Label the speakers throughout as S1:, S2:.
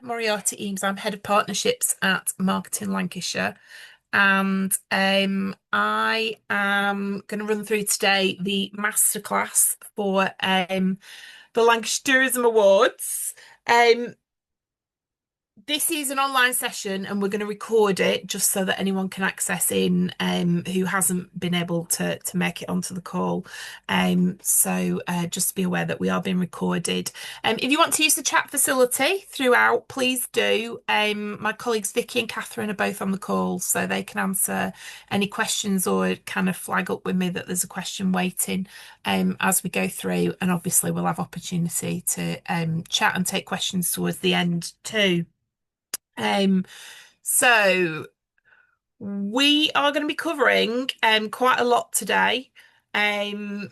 S1: Moriarty Eames. I'm head of partnerships at Marketing Lancashire, and I am going to run through today the masterclass for the Lancashire Tourism Awards. Um, this is an online session and we're going to record it just so that anyone can access in who hasn't been able to make it onto the call. So just be aware that we are being recorded. If you want to use the chat facility throughout, please do. My colleagues Vicky and Catherine are both on the call so they can answer any questions or kind of flag up with me that there's a question waiting as we go through. And obviously we'll have opportunity to chat and take questions towards the end too. Um, so we are going to be covering quite a lot today. Um,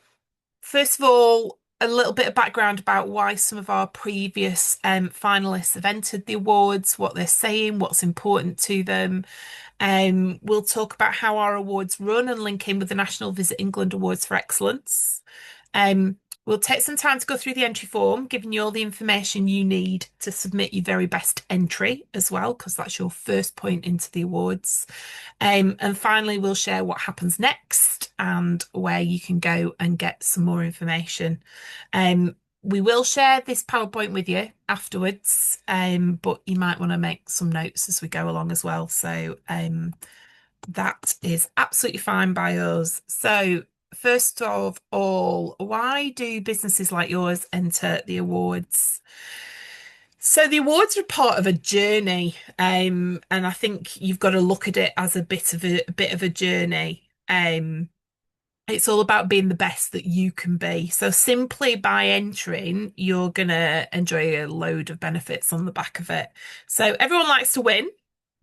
S1: First of all, a little bit of background about why some of our previous finalists have entered the awards, what they're saying, what's important to them. We'll talk about how our awards run and link in with the National Visit England Awards for Excellence. Um, we'll take some time to go through the entry form, giving you all the information you need to submit your very best entry as well, because that's your first point into the awards. And finally, we'll share what happens next and where you can go and get some more information. We will share this PowerPoint with you afterwards, but you might want to make some notes as we go along as well. So that is absolutely fine by us. So first of all, why do businesses like yours enter the awards? So the awards are part of a journey, and I think you've got to look at it as a bit of a journey. It's all about being the best that you can be. So simply by entering, you're gonna enjoy a load of benefits on the back of it. So everyone likes to win.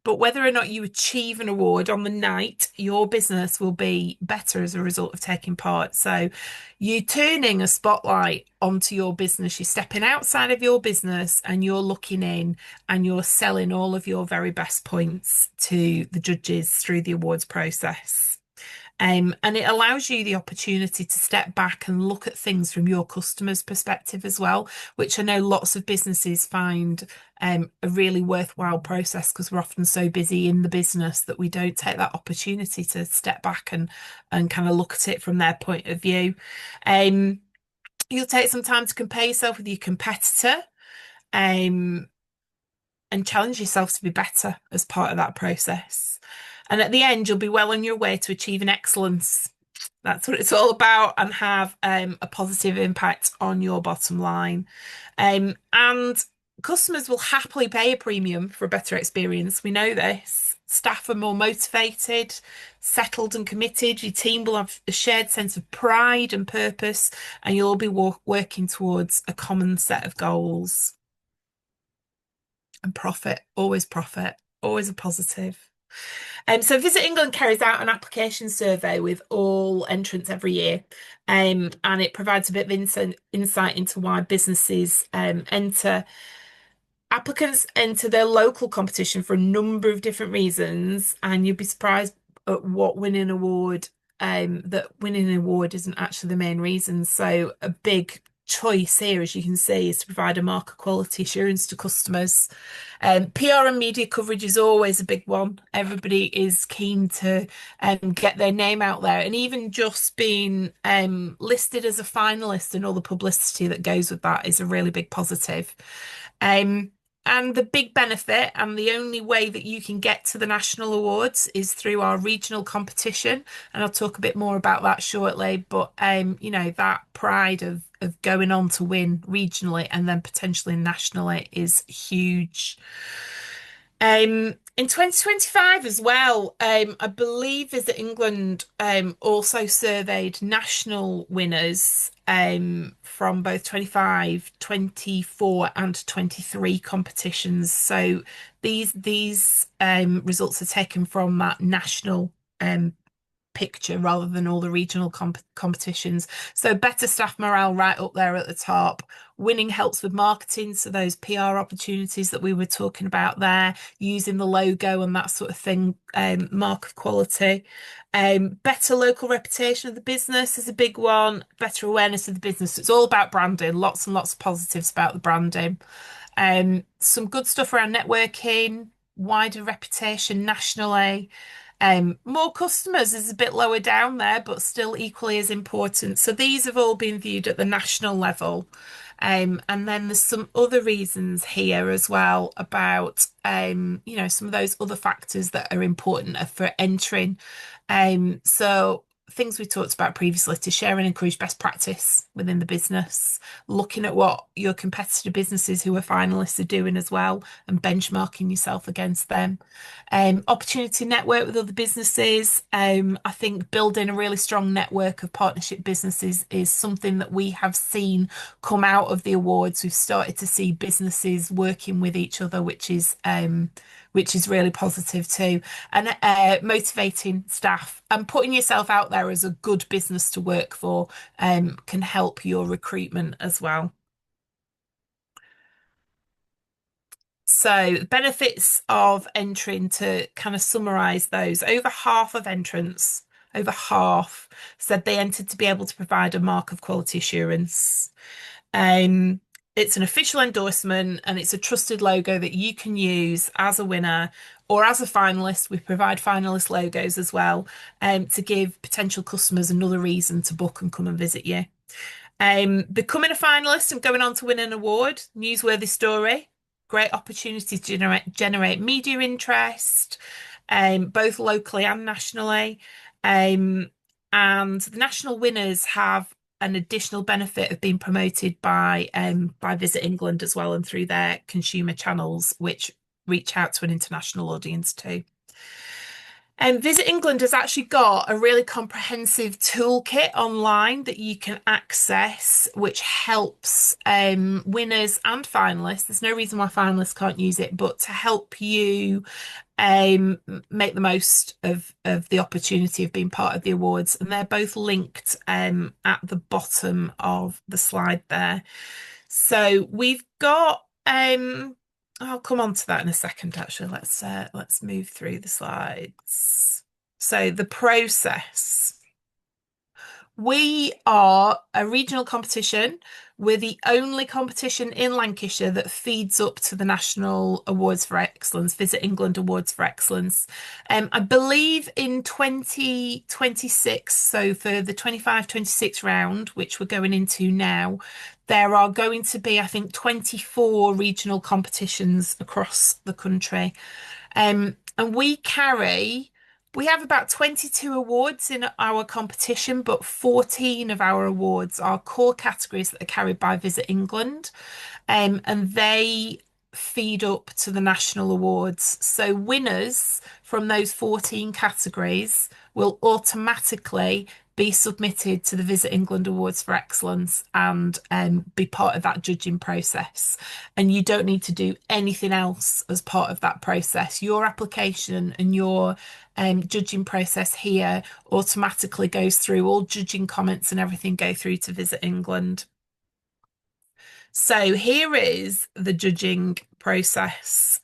S1: But whether or not you achieve an award on the night, your business will be better as a result of taking part. So you're turning a spotlight onto your business. You're stepping outside of your business and you're looking in and you're selling all of your very best points to the judges through the awards process. And it allows you the opportunity to step back and look at things from your customer's perspective as well, which I know lots of businesses find a really worthwhile process because we're often so busy in the business that we don't take that opportunity to step back and kind of look at it from their point of view. Um, you'll take some time to compare yourself with your competitor. Um, and challenge yourself to be better as part of that process. And at the end, you'll be well on your way to achieving excellence. That's what it's all about, and have a positive impact on your bottom line. And customers will happily pay a premium for a better experience. We know this. Staff are more motivated, settled, and committed. Your team will have a shared sense of pride and purpose, and you'll all be working towards a common set of goals. And profit, always a positive. So Visit England carries out an application survey with all entrants every year, and it provides a bit of insight into why businesses enter. Applicants enter their local competition for a number of different reasons, and you'd be surprised at what that winning an award isn't actually the main reason. So a big choice here, as you can see, is to provide a mark of quality assurance to customers. PR and media coverage is always a big one. Everybody is keen to get their name out there, and even just being listed as a finalist and all the publicity that goes with that is a really big positive. Um, and the big benefit, and the only way that you can get to the national awards, is through our regional competition. And I'll talk a bit more about that shortly. But that pride of going on to win regionally and then potentially nationally is huge. In 2025 as well, I believe Visit England also surveyed national winners from both 25, 24, and 23 competitions. So these results are taken from that national picture rather than all the regional competitions. So better staff morale right up there at the top. Winning helps with marketing, so those PR opportunities that we were talking about there, using the logo and that sort of thing, mark of quality. Better local reputation of the business is a big one. Better awareness of the business. It's all about branding. Lots and lots of positives about the branding. Some good stuff around networking, wider reputation nationally. More customers is a bit lower down there, but still equally as important. So these have all been viewed at the national level. And then there's some other reasons here as well about, some of those other factors that are important for entering. So things we talked about previously to share and encourage best practice within the business, looking at what your competitor businesses who are finalists are doing as well and benchmarking yourself against them. Opportunity to network with other businesses. I think building a really strong network of partnership businesses is something that we have seen come out of the awards. We've started to see businesses working with each other, which is really positive too. And motivating staff and putting yourself out there as a good business to work for can help your recruitment as well. So, benefits of entering, to kind of summarize those, over half of entrants, over half, said they entered to be able to provide a mark of quality assurance. Um, it's an official endorsement and it's a trusted logo that you can use as a winner or as a finalist. We provide finalist logos as well, to give potential customers another reason to book and come and visit you. Becoming a finalist and going on to win an award, newsworthy story, great opportunity to generate media interest, both locally and nationally. Um, and the national winners have an additional benefit of being promoted by Visit England as well and through their consumer channels, which reach out to an international audience too. And Visit England has actually got a really comprehensive toolkit online that you can access, which helps winners and finalists. There's no reason why finalists can't use it, but to help you um, make the most of the opportunity of being part of the awards. And they're both linked at the bottom of the slide there. So we've got I'll come on to that in a second, actually. Let's move through the slides. So the process. We are a regional competition. We're the only competition in Lancashire that feeds up to the National Awards for Excellence, Visit England Awards for Excellence. I believe in 2026, so for the 25-26 round, which we're going into now, there are going to be, I think, 24 regional competitions across the country. And we have about 22 awards in our competition, but 14 of our awards are core categories that are carried by Visit England, and they feed up to the national awards. So winners from those 14 categories will automatically be submitted to the Visit England Awards for Excellence and be part of that judging process. And you don't need to do anything else as part of that process. Your application and your judging process here automatically goes through, all judging comments and everything go through to Visit England. So here is the judging process.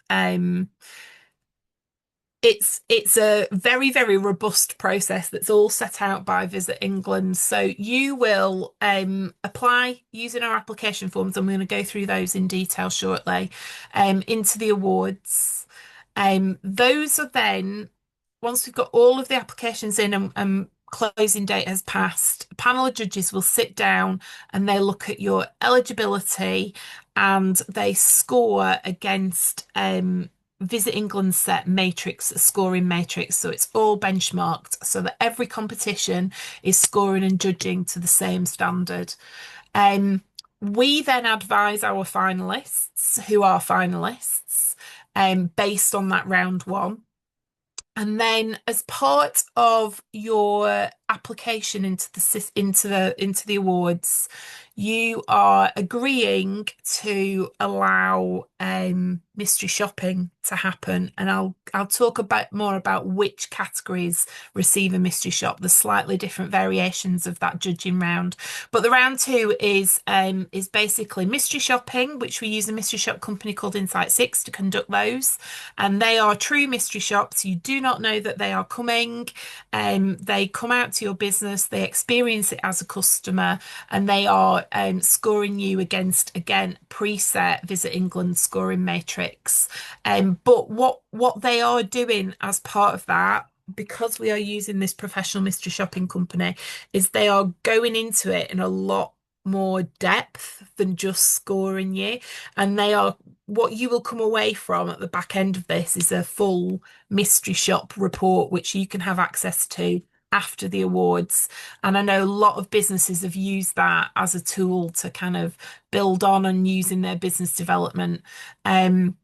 S1: It's a very, very robust process that's all set out by Visit England. So you will apply using our application forms. I'm going to go through those in detail shortly, into the awards. Those are then, once we've got all of the applications in and closing date has passed, a panel of judges will sit down and they look at your eligibility and they score against Visit England set matrix, a scoring matrix. So it's all benchmarked so that every competition is scoring and judging to the same standard. We then advise our finalists, who are finalists, based on that round one. And then, as part of your application into the awards, you are agreeing to allow mystery shopping to happen. And I'll talk about more about which categories receive a mystery shop. There's slightly different variations of that judging round. But the round two is basically mystery shopping, which we use a mystery shop company called Insight Six to conduct those. And they are true mystery shops. You do not know that they are coming. They come out to your business, they experience it as a customer, and they are are scoring you against, again, preset Visit England scoring matrix. But what they are doing as part of that, because we are using this professional mystery shopping company, is they are going into it in a lot more depth than just scoring you. And they are, what you will come away from at the back end of this is a full mystery shop report, which you can have access to after the awards. And I know a lot of businesses have used that as a tool to kind of build on and use in their business development. Um,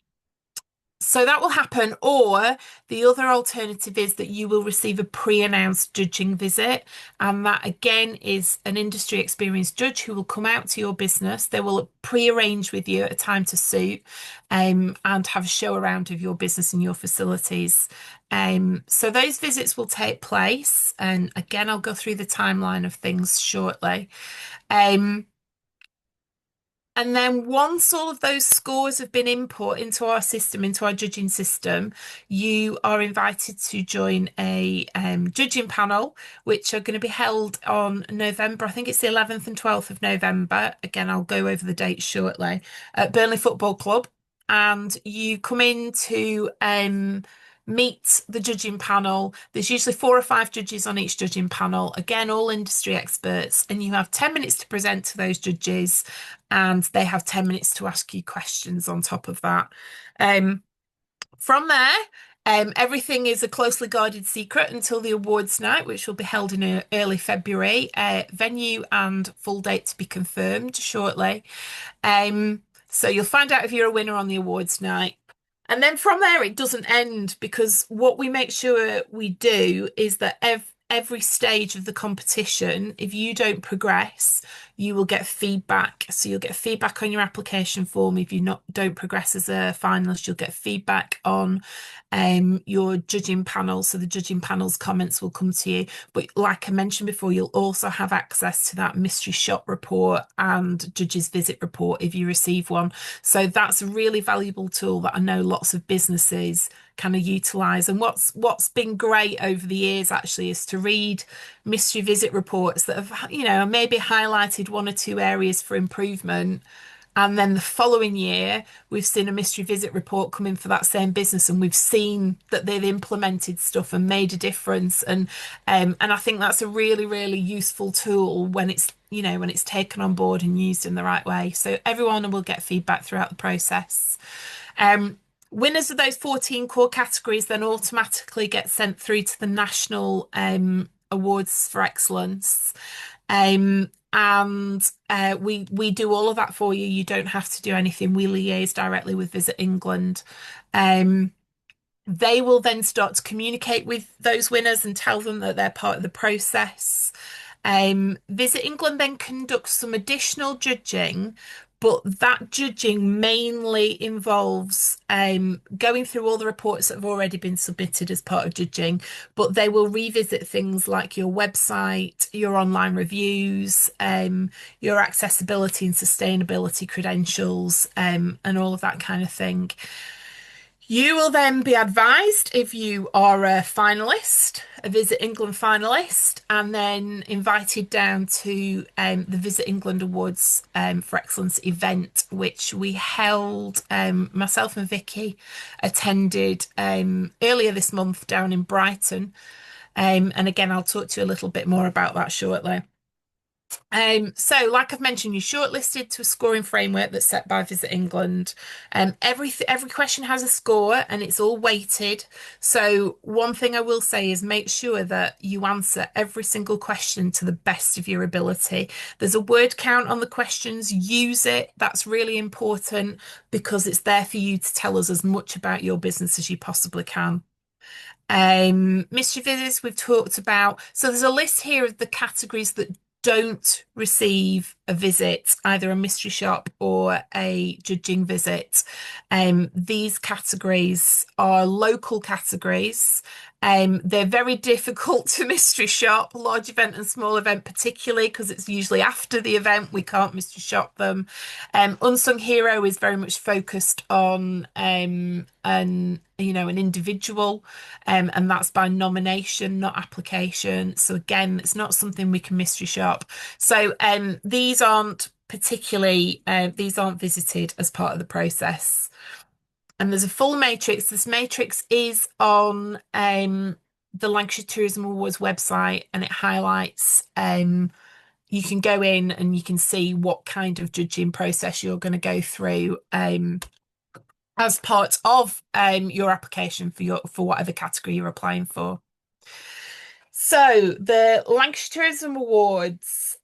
S1: so that will happen, or the other alternative is that you will receive a pre-announced judging visit, and that again is an industry experienced judge who will come out to your business. They will pre-arrange with you at a time to suit, and have a show around of your business and your facilities. So those visits will take place, and again, I'll go through the timeline of things shortly. Um, and then once all of those scores have been input into our system, into our judging system, you are invited to join a judging panel, which are going to be held on November. I think it's the 11th and 12th of November. Again, I'll go over the dates shortly at Burnley Football Club. And you come in to meet the judging panel. There's usually 4 or 5 judges on each judging panel. Again, all industry experts. And you have 10 minutes to present to those judges, and they have 10 minutes to ask you questions on top of that. From there, everything is a closely guarded secret until the awards night, which will be held in early February. Venue and full date to be confirmed shortly. So you'll find out if you're a winner on the awards night. And then from there, it doesn't end, because what we make sure we do is that every stage of the competition, if you don't progress, you will get feedback. So you'll get feedback on your application form. If you don't progress as a finalist, you'll get feedback on your judging panel. So the judging panel's comments will come to you. But like I mentioned before, you'll also have access to that mystery shop report and judge's visit report if you receive one. So that's a really valuable tool that I know lots of businesses kind of utilize. And what's been great over the years actually is to read mystery visit reports that have, maybe highlighted 1 or 2 areas for improvement. And then the following year, we've seen a mystery visit report come in for that same business, and we've seen that they've implemented stuff and made a difference. And I think that's a really, really useful tool when it's taken on board and used in the right way. So everyone will get feedback throughout the process. Winners of those 14 core categories then automatically get sent through to the national awards for excellence. And we do all of that for you. You don't have to do anything. We liaise directly with Visit England. They will then start to communicate with those winners and tell them that they're part of the process. Visit England then conducts some additional judging, but that judging mainly involves going through all the reports that have already been submitted as part of judging, but they will revisit things like your website, your online reviews, your accessibility and sustainability credentials, and all of that kind of thing. You will then be advised if you are a finalist, a Visit England finalist, and then invited down to the Visit England Awards for Excellence event, which we held. Myself and Vicky attended earlier this month down in Brighton. And again, I'll talk to you a little bit more about that shortly. So like I've mentioned, you're shortlisted to a scoring framework that's set by Visit England. Every question has a score and it's all weighted. So one thing I will say is make sure that you answer every single question to the best of your ability. There's a word count on the questions. Use it. That's really important because it's there for you to tell us as much about your business as you possibly can. Mystery visits we've talked about. So there's a list here of the categories that don't receive a visit, either a mystery shop or a judging visit. These categories are local categories. They're very difficult to mystery shop, large event and small event particularly, because it's usually after the event. We can't mystery shop them. Unsung Hero is very much focused on an individual, and that's by nomination, not application. So again, it's not something we can mystery shop. So these these aren't visited as part of the process. And there's a full matrix. This matrix is on the Lancashire Tourism Awards website, and it highlights you can go in and you can see what kind of judging process you're going to go through as part of your application for whatever category you're applying for. So the Lancashire Tourism Awards,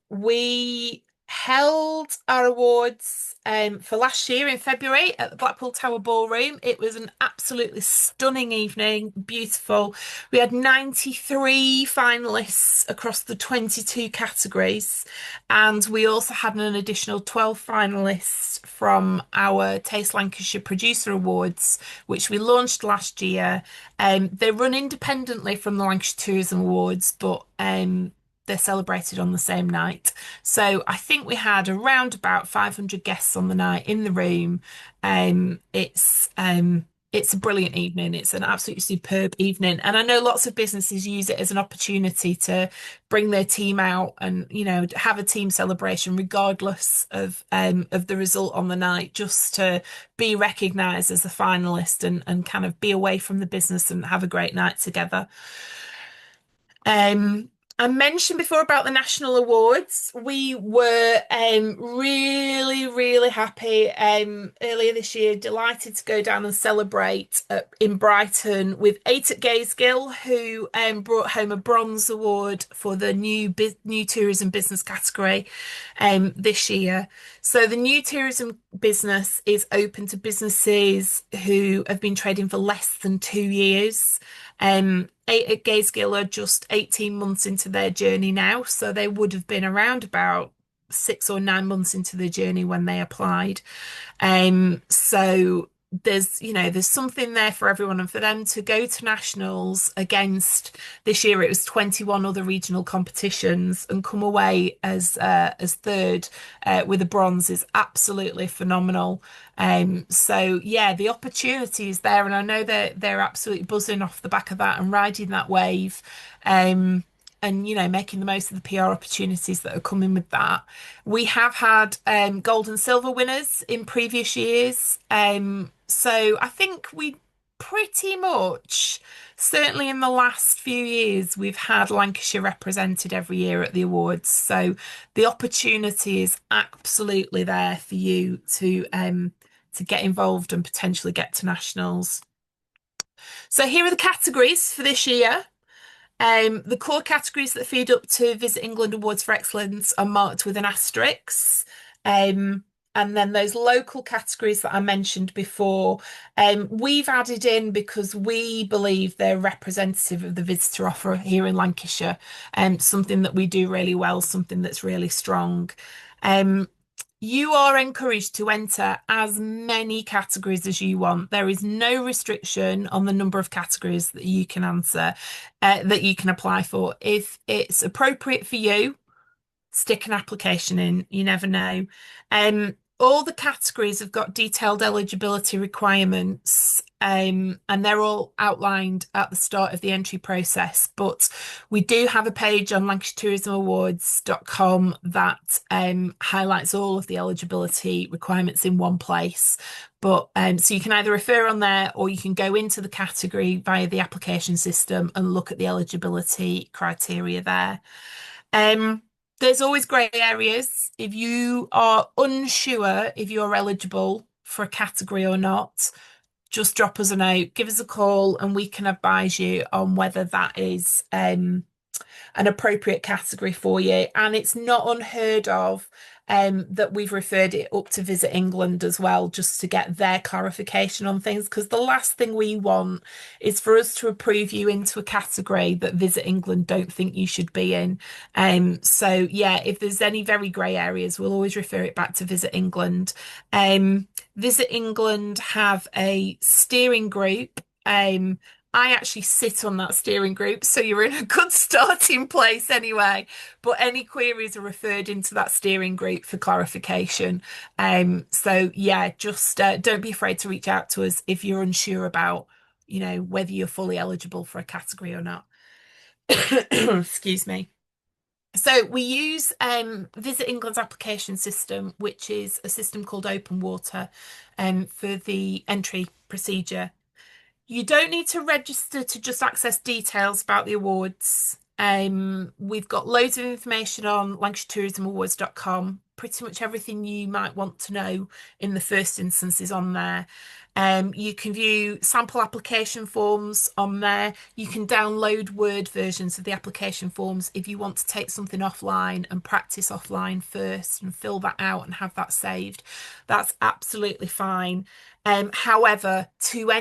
S1: we held our awards for last year in February at the Blackpool Tower Ballroom. It was an absolutely stunning evening, beautiful. We had 93 finalists across the 22 categories, and we also had an additional 12 finalists from our Taste Lancashire Producer Awards, which we launched last year. They run independently from the Lancashire Tourism Awards, but they're celebrated on the same night. So I think we had around about 500 guests on the night in the room. It's a brilliant evening. It's an absolutely superb evening. And I know lots of businesses use it as an opportunity to bring their team out and, have a team celebration regardless of the result on the night, just to be recognised as a finalist and kind of be away from the business and have a great night together. I mentioned before about the national awards. We were really, really happy earlier this year, delighted to go down and celebrate in Brighton with Eight at Gazegill, who brought home a bronze award for the new tourism business category this year. So the new tourism business is open to businesses who have been trading for less than 2 years. Eight at Gazegill are just 18 months into their journey now, so they would have been around about 6 or 9 months into the journey when they applied. So there's something there for everyone, and for them to go to nationals against, this year it was 21 other regional competitions, and come away as third with a bronze is absolutely phenomenal. So yeah, the opportunity is there, and I know that they're absolutely buzzing off the back of that and riding that wave. And making the most of the PR opportunities that are coming with that. We have had gold and silver winners in previous years. So I think we pretty much, certainly in the last few years, we've had Lancashire represented every year at the awards. So the opportunity is absolutely there for you to get involved and potentially get to nationals. So here are the categories for this year. The core categories that feed up to Visit England Awards for Excellence are marked with an asterisk. And then those local categories that I mentioned before, we've added in because we believe they're representative of the visitor offer here in Lancashire, something that we do really well, something that's really strong. You are encouraged to enter as many categories as you want. There is no restriction on the number of categories that you can answer, that you can apply for. If it's appropriate for you, stick an application in. You never know. All the categories have got detailed eligibility requirements, and they're all outlined at the start of the entry process. But we do have a page on LancashireTourismAwards.com that highlights all of the eligibility requirements in one place. But so you can either refer on there, or you can go into the category via the application system and look at the eligibility criteria there. There's always grey areas. If you are unsure if you're eligible for a category or not, just drop us a note, give us a call, and we can advise you on whether that is an appropriate category for you. And it's not unheard of that we've referred it up to Visit England as well, just to get their clarification on things, because the last thing we want is for us to approve you into a category that Visit England don't think you should be in. So yeah, if there's any very grey areas, we'll always refer it back to Visit England. Visit England have a steering group. I actually sit on that steering group, so you're in a good starting place anyway. But any queries are referred into that steering group for clarification. So yeah, just don't be afraid to reach out to us if you're unsure about, whether you're fully eligible for a category or not. Excuse me. So we use Visit England's application system, which is a system called Open Water, for the entry procedure. You don't need to register to just access details about the awards. We've got loads of information on LancashireTourismAwards.com. Pretty much everything you might want to know in the first instance is on there. You can view sample application forms on there. You can download Word versions of the application forms if you want to take something offline and practice offline first and fill that out and have that saved. That's absolutely fine. However, to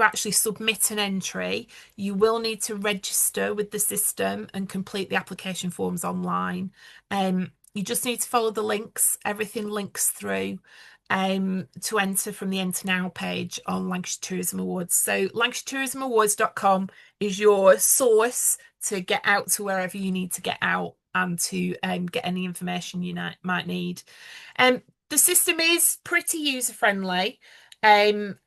S1: actually submit an entry, you will need to register with the system and complete the application forms online. You just need to follow the links. Everything links through to enter from the Enter Now page on Lancashire Tourism Awards. So LancashireTourismAwards.com is your source to get out to wherever you need to get out and to get any information you might need. The system is pretty user friendly. Um,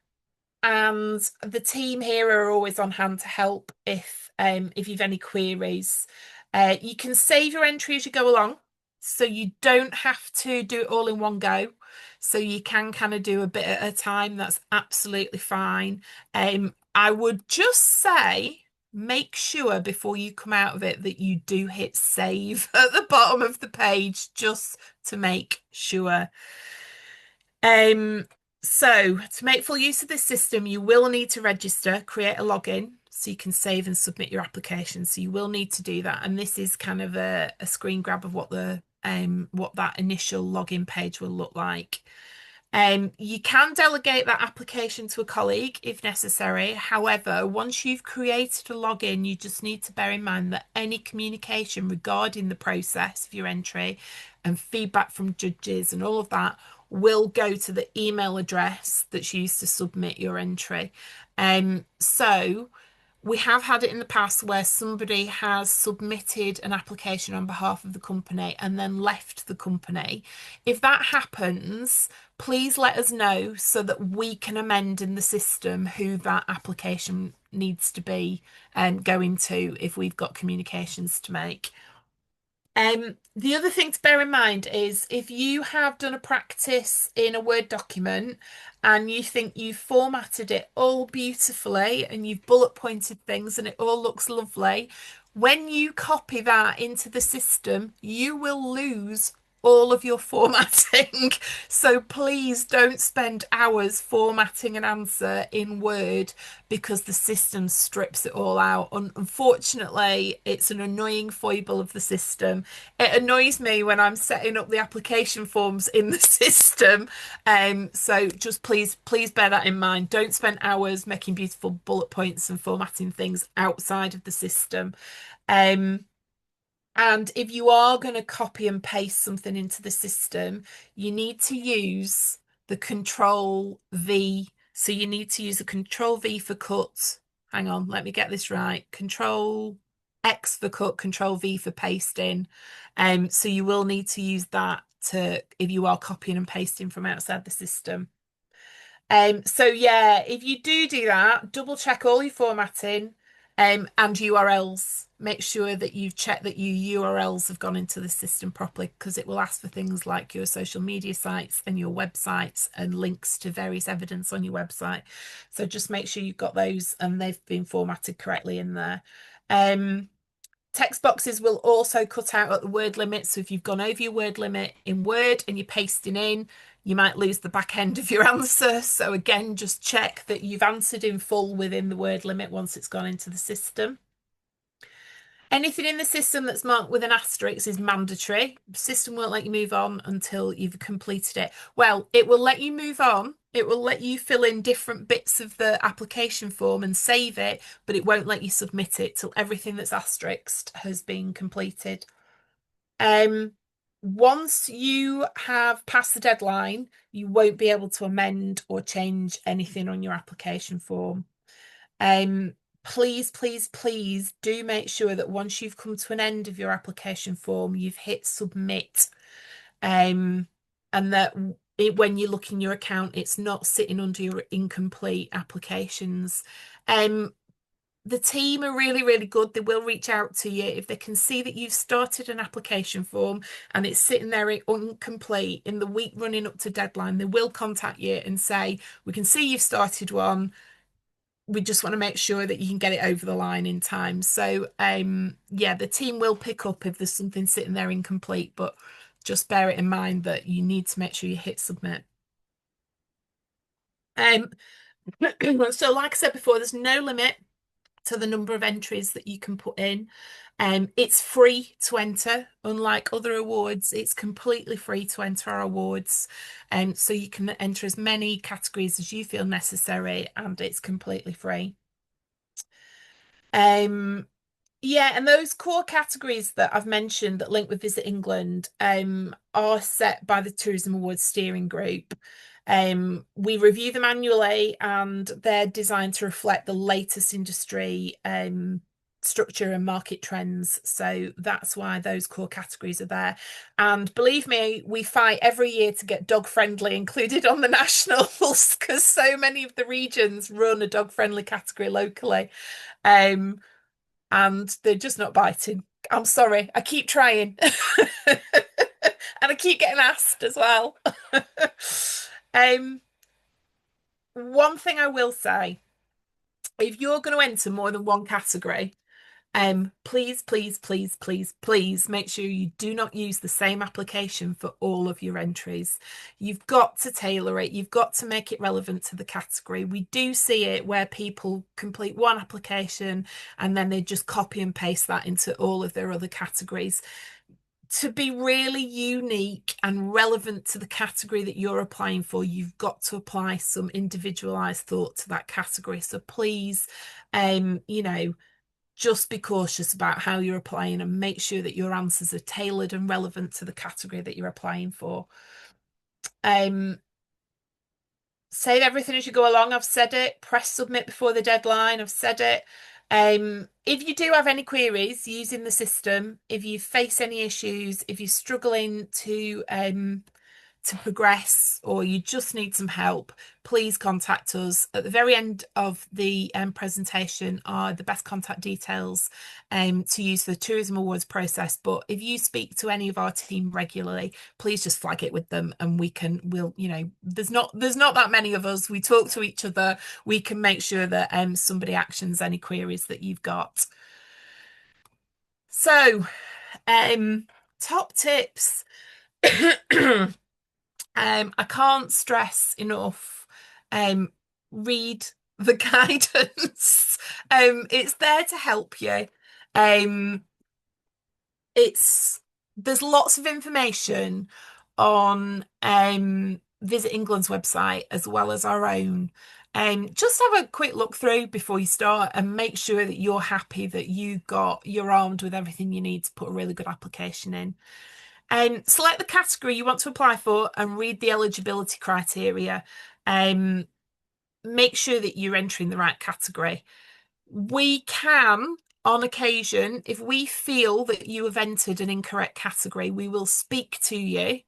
S1: and the team here are always on hand to help if you've any queries. You can save your entry as you go along, so you don't have to do it all in one go. So you can kind of do a bit at a time. That's absolutely fine. I would just say make sure before you come out of it that you do hit save at the bottom of the page just to make sure. Um, so to make full use of this system, you will need to register, create a login so you can save and submit your application. So you will need to do that. And this is kind of a screen grab of what that initial login page will look like. You can delegate that application to a colleague if necessary. However, once you've created a login, you just need to bear in mind that any communication regarding the process of your entry and feedback from judges and all of that will go to the email address that's used to submit your entry. So we have had it in the past where somebody has submitted an application on behalf of the company and then left the company. If that happens, please let us know so that we can amend in the system who that application needs to be going to if we've got communications to make. The other thing to bear in mind is if you have done a practice in a Word document and you think you've formatted it all beautifully and you've bullet pointed things and it all looks lovely, when you copy that into the system, you will lose all of your formatting. So please don't spend hours formatting an answer in Word because the system strips it all out. Unfortunately, it's an annoying foible of the system. It annoys me when I'm setting up the application forms in the system. So just please bear that in mind. Don't spend hours making beautiful bullet points and formatting things outside of the system. And if you are going to copy and paste something into the system, you need to use the Control V. So you need to use the Control V for cut. Hang on, let me get this right. Control X for cut, Control V for pasting. So you will need to use that to if you are copying and pasting from outside the system. So yeah, if you do that, double check all your formatting and URLs. Make sure that you've checked that your URLs have gone into the system properly because it will ask for things like your social media sites and your websites and links to various evidence on your website. So just make sure you've got those and they've been formatted correctly in there. Text boxes will also cut out at the word limit. So if you've gone over your word limit in Word and you're pasting in, you might lose the back end of your answer. So again, just check that you've answered in full within the word limit once it's gone into the system. Anything in the system that's marked with an asterisk is mandatory. The system won't let you move on until you've completed it. Well, it will let you move on. It will let you fill in different bits of the application form and save it, but it won't let you submit it till everything that's asterisked has been completed. Once you have passed the deadline, you won't be able to amend or change anything on your application form. Please do make sure that once you've come to an end of your application form, you've hit submit. And that when you look in your account, it's not sitting under your incomplete applications. the team are really, really good. They will reach out to you if they can see that you've started an application form and it's sitting there incomplete in the week running up to deadline. They will contact you and say, we can see you've started one. We just want to make sure that you can get it over the line in time. So, yeah, the team will pick up if there's something sitting there incomplete, but just bear it in mind that you need to make sure you hit submit. Um, so like I said before, there's no limit to the number of entries that you can put in. It's free to enter. Unlike other awards, it's completely free to enter our awards. So you can enter as many categories as you feel necessary, and it's completely free. Um, yeah, and those core categories that I've mentioned that link with Visit England are set by the Tourism Awards steering group. We review them annually and they're designed to reflect the latest industry structure and market trends. So that's why those core categories are there. And believe me, we fight every year to get dog friendly included on the nationals because so many of the regions run a dog friendly category locally. Um, and they're just not biting. I'm sorry, I keep trying. And I keep getting asked as well. um, One thing I will say, if you're going to enter more than one category, please, please, please, please, please make sure you do not use the same application for all of your entries. You've got to tailor it. You've got to make it relevant to the category. We do see it where people complete one application and then they just copy and paste that into all of their other categories. To be really unique and relevant to the category that you're applying for, you've got to apply some individualized thought to that category. So please, you know, just be cautious about how you're applying and make sure that your answers are tailored and relevant to the category that you're applying for. Save everything as you go along. I've said it. Press submit before the deadline. I've said it. If you do have any queries using the system, if you face any issues, if you're struggling to progress or you just need some help, please contact us. At the very end of the presentation are the best contact details to use the Tourism Awards process. But if you speak to any of our team regularly, please just flag it with them and we'll, you know, there's not that many of us. We talk to each other. We can make sure that somebody actions any queries that you've got. So, top tips. I can't stress enough. Read the guidance. It's there to help you. Um, it's there's lots of information on Visit England's website as well as our own. Just have a quick look through before you start and make sure that you're happy that you're armed with everything you need to put a really good application in. Select the category you want to apply for and read the eligibility criteria. Make sure that you're entering the right category. We can, on occasion, if we feel that you have entered an incorrect category, we will speak to you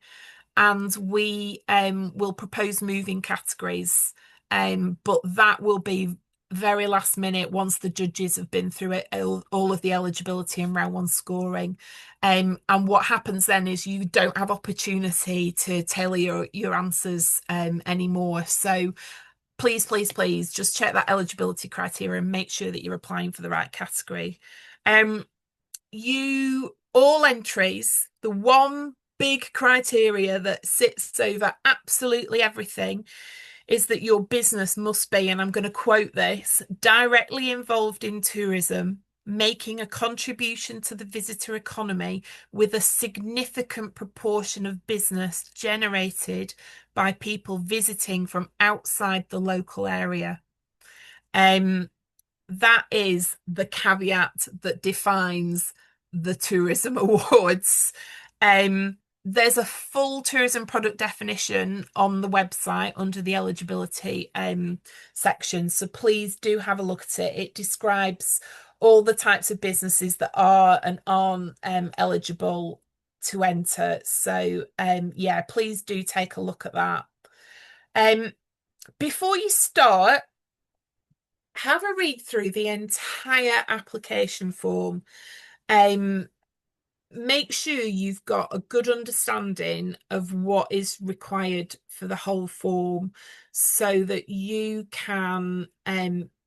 S1: and we will propose moving categories. But that will be very last minute once the judges have been through it, all of the eligibility and round one scoring. And what happens then is you don't have opportunity to tailor your answers anymore. So please, please, please just check that eligibility criteria and make sure that you're applying for the right category. You all entries, the one big criteria that sits over absolutely everything is that your business must be, and I'm going to quote this, directly involved in tourism, making a contribution to the visitor economy with a significant proportion of business generated by people visiting from outside the local area. That is the caveat that defines the Tourism Awards. There's a full tourism product definition on the website under the eligibility section. So please do have a look at it. It describes all the types of businesses that are and aren't eligible to enter. So yeah, please do take a look at that. Before you start, have a read through the entire application form. Um, Make sure you've got a good understanding of what is required for the whole form so that you can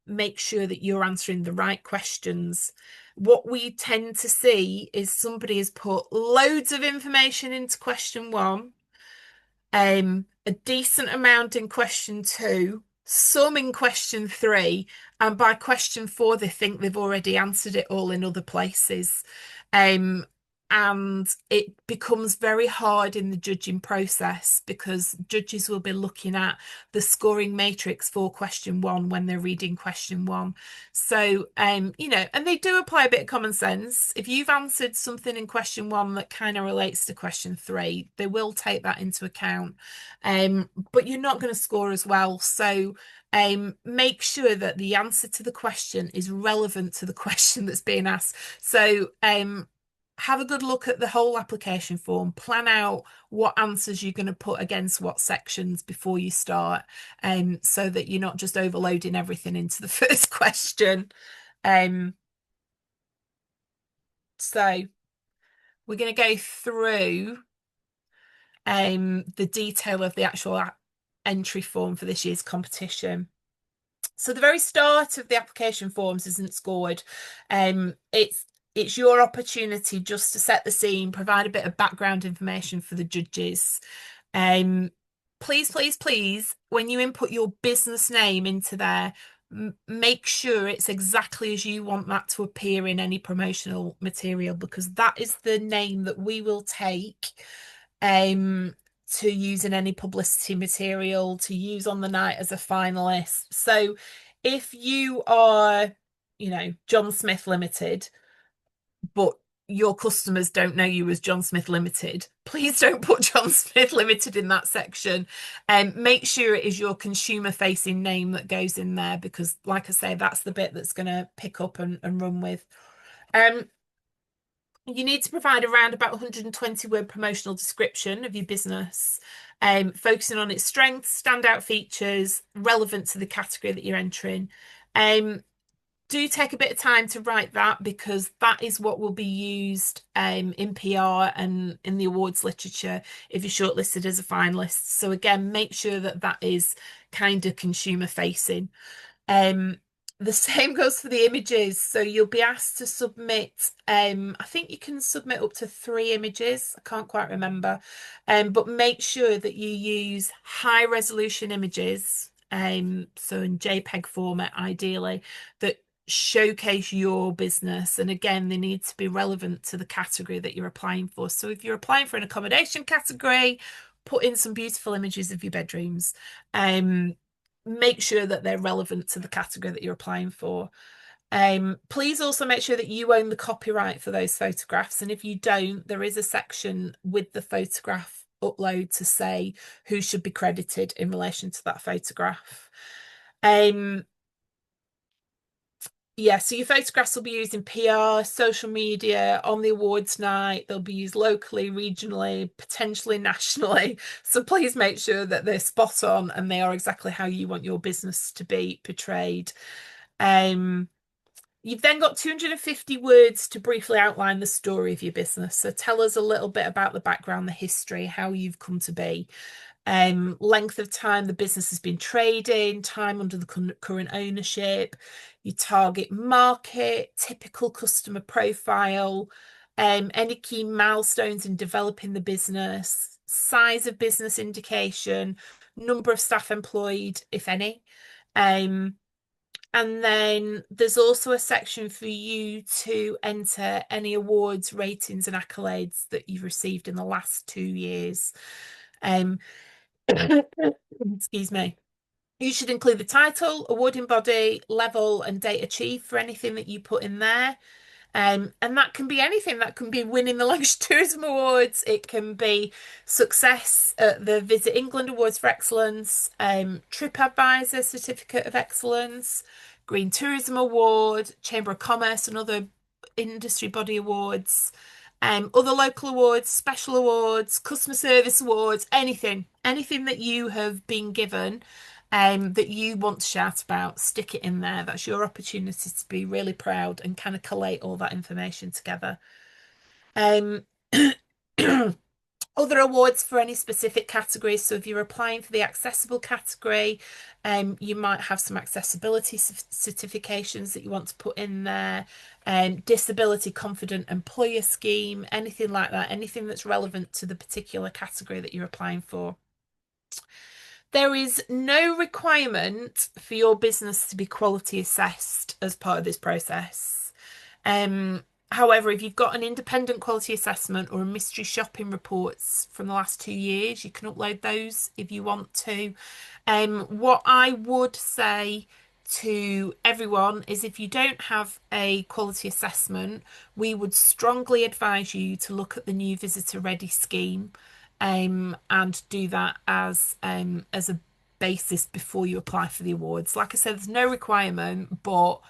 S1: make sure that you're answering the right questions. What we tend to see is somebody has put loads of information into question one, a decent amount in question two, some in question three, and by question four, they think they've already answered it all in other places. Um, and it becomes very hard in the judging process because judges will be looking at the scoring matrix for question one when they're reading question one. So, and they do apply a bit of common sense. If you've answered something in question one that kind of relates to question three, they will take that into account. But you're not going to score as well. So, make sure that the answer to the question is relevant to the question that's being asked. So, have a good look at the whole application form, plan out what answers you're going to put against what sections before you start, so that you're not just overloading everything into the first question. Um, so we're going to go through the detail of the actual entry form for this year's competition. So the very start of the application forms isn't scored. It's your opportunity just to set the scene, provide a bit of background information for the judges. Um, Please, please, please, when you input your business name into there, make sure it's exactly as you want that to appear in any promotional material, because that is the name that we will take to use in any publicity material, to use on the night as a finalist. So if you are, John Smith Limited, but your customers don't know you as John Smith Limited, please don't put John Smith Limited in that section. And make sure it is your consumer facing name that goes in there, because like I say, that's the bit that's going to pick up and run with. You need to provide around about 120 word promotional description of your business, focusing on its strengths, standout features, relevant to the category that you're entering. Do take a bit of time to write that, because that is what will be used in PR and in the awards literature if you're shortlisted as a finalist. So again, make sure that that is kind of consumer facing. The same goes for the images. So you'll be asked to submit, I think you can submit up to 3 images. I can't quite remember. But make sure that you use high resolution images, so in JPEG format ideally, that showcase your business. And again, they need to be relevant to the category that you're applying for. So if you're applying for an accommodation category, put in some beautiful images of your bedrooms. Make sure that they're relevant to the category that you're applying for. Please also make sure that you own the copyright for those photographs. And if you don't, there is a section with the photograph upload to say who should be credited in relation to that photograph. Yeah, so your photographs will be used in PR, social media, on the awards night. They'll be used locally, regionally, potentially nationally. So please make sure that they're spot on and they are exactly how you want your business to be portrayed. You've then got 250 words to briefly outline the story of your business. So tell us a little bit about the background, the history, how you've come to be. Length of time the business has been trading, time under the current ownership, your target market, typical customer profile, any key milestones in developing the business, size of business indication, number of staff employed, if any. And then there's also a section for you to enter any awards, ratings, and accolades that you've received in the last 2 years. Excuse me. You should include the title, awarding body, level, and date achieved for anything that you put in there. And that can be anything. That can be winning the Lancashire Tourism Awards. It can be success at the Visit England Awards for Excellence, TripAdvisor Certificate of Excellence, Green Tourism Award, Chamber of Commerce and other industry body awards, other local awards, special awards, customer service awards, anything that you have been given. that you want to shout about, stick it in there. That's your opportunity to be really proud and kind of collate all that information together. Um, Other awards for any specific categories. So if you're applying for the accessible category, you might have some accessibility certifications that you want to put in there. Disability confident employer scheme, anything like that, anything that's relevant to the particular category that you're applying for. There is no requirement for your business to be quality assessed as part of this process. However, if you've got an independent quality assessment or a mystery shopping reports from the last 2 years, you can upload those if you want to. What I would say to everyone is if you don't have a quality assessment, we would strongly advise you to look at the new visitor ready scheme, and do that as a basis before you apply for the awards. Like I said, there's no requirement, but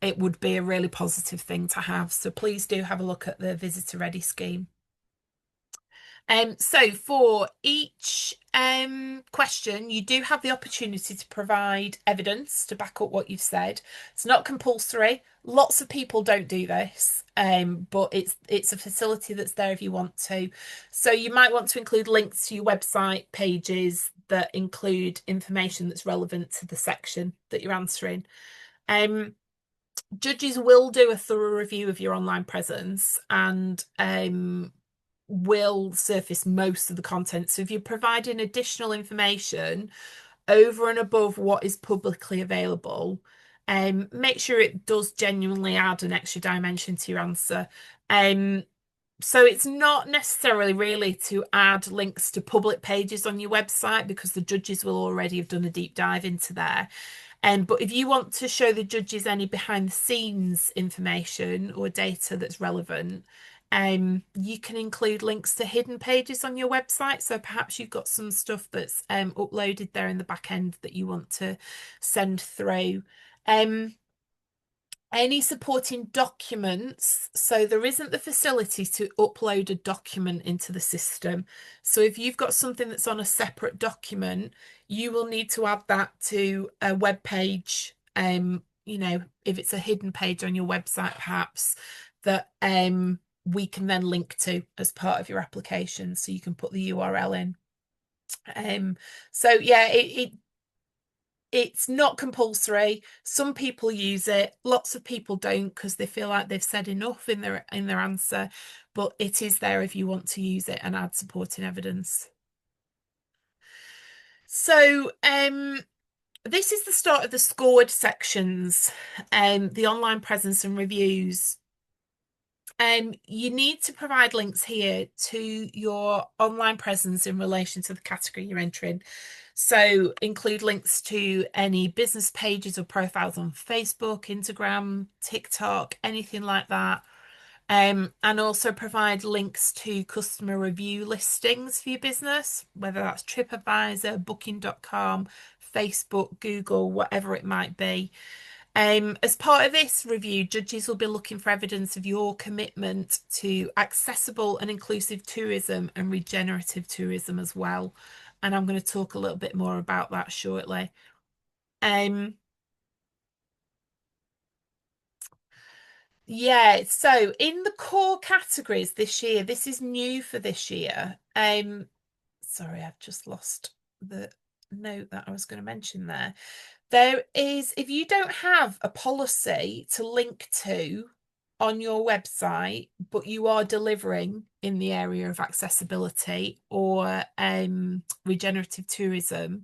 S1: it would be a really positive thing to have. So please do have a look at the visitor ready scheme. So for each question, you do have the opportunity to provide evidence to back up what you've said. It's not compulsory. Lots of people don't do this, but it's a facility that's there if you want to. So you might want to include links to your website pages that include information that's relevant to the section that you're answering. Judges will do a thorough review of your online presence and will surface most of the content. So if you're providing additional information over and above what is publicly available, make sure it does genuinely add an extra dimension to your answer. So it's not necessarily really to add links to public pages on your website because the judges will already have done a deep dive into there. But if you want to show the judges any behind the scenes information or data that's relevant, you can include links to hidden pages on your website. So perhaps you've got some stuff that's uploaded there in the back end that you want to send through. Any supporting documents. So there isn't the facility to upload a document into the system. So if you've got something that's on a separate document, you will need to add that to a web page. If it's a hidden page on your website, perhaps that we can then link to as part of your application. So you can put the URL in. So yeah, it's not compulsory. Some people use it. Lots of people don't because they feel like they've said enough in their answer, but it is there if you want to use it and add supporting evidence. So this is the start of the scored sections, the online presence and reviews. You need to provide links here to your online presence in relation to the category you're entering. So include links to any business pages or profiles on Facebook, Instagram, TikTok, anything like that. And also provide links to customer review listings for your business, whether that's TripAdvisor, Booking.com, Facebook, Google, whatever it might be. As part of this review, judges will be looking for evidence of your commitment to accessible and inclusive tourism and regenerative tourism as well. And I'm going to talk a little bit more about that shortly. Yeah, so in the core categories this year, this is new for this year. Sorry, I've just lost the note that I was going to mention there. There is, if you don't have a policy to link to on your website, but you are delivering in the area of accessibility or regenerative tourism,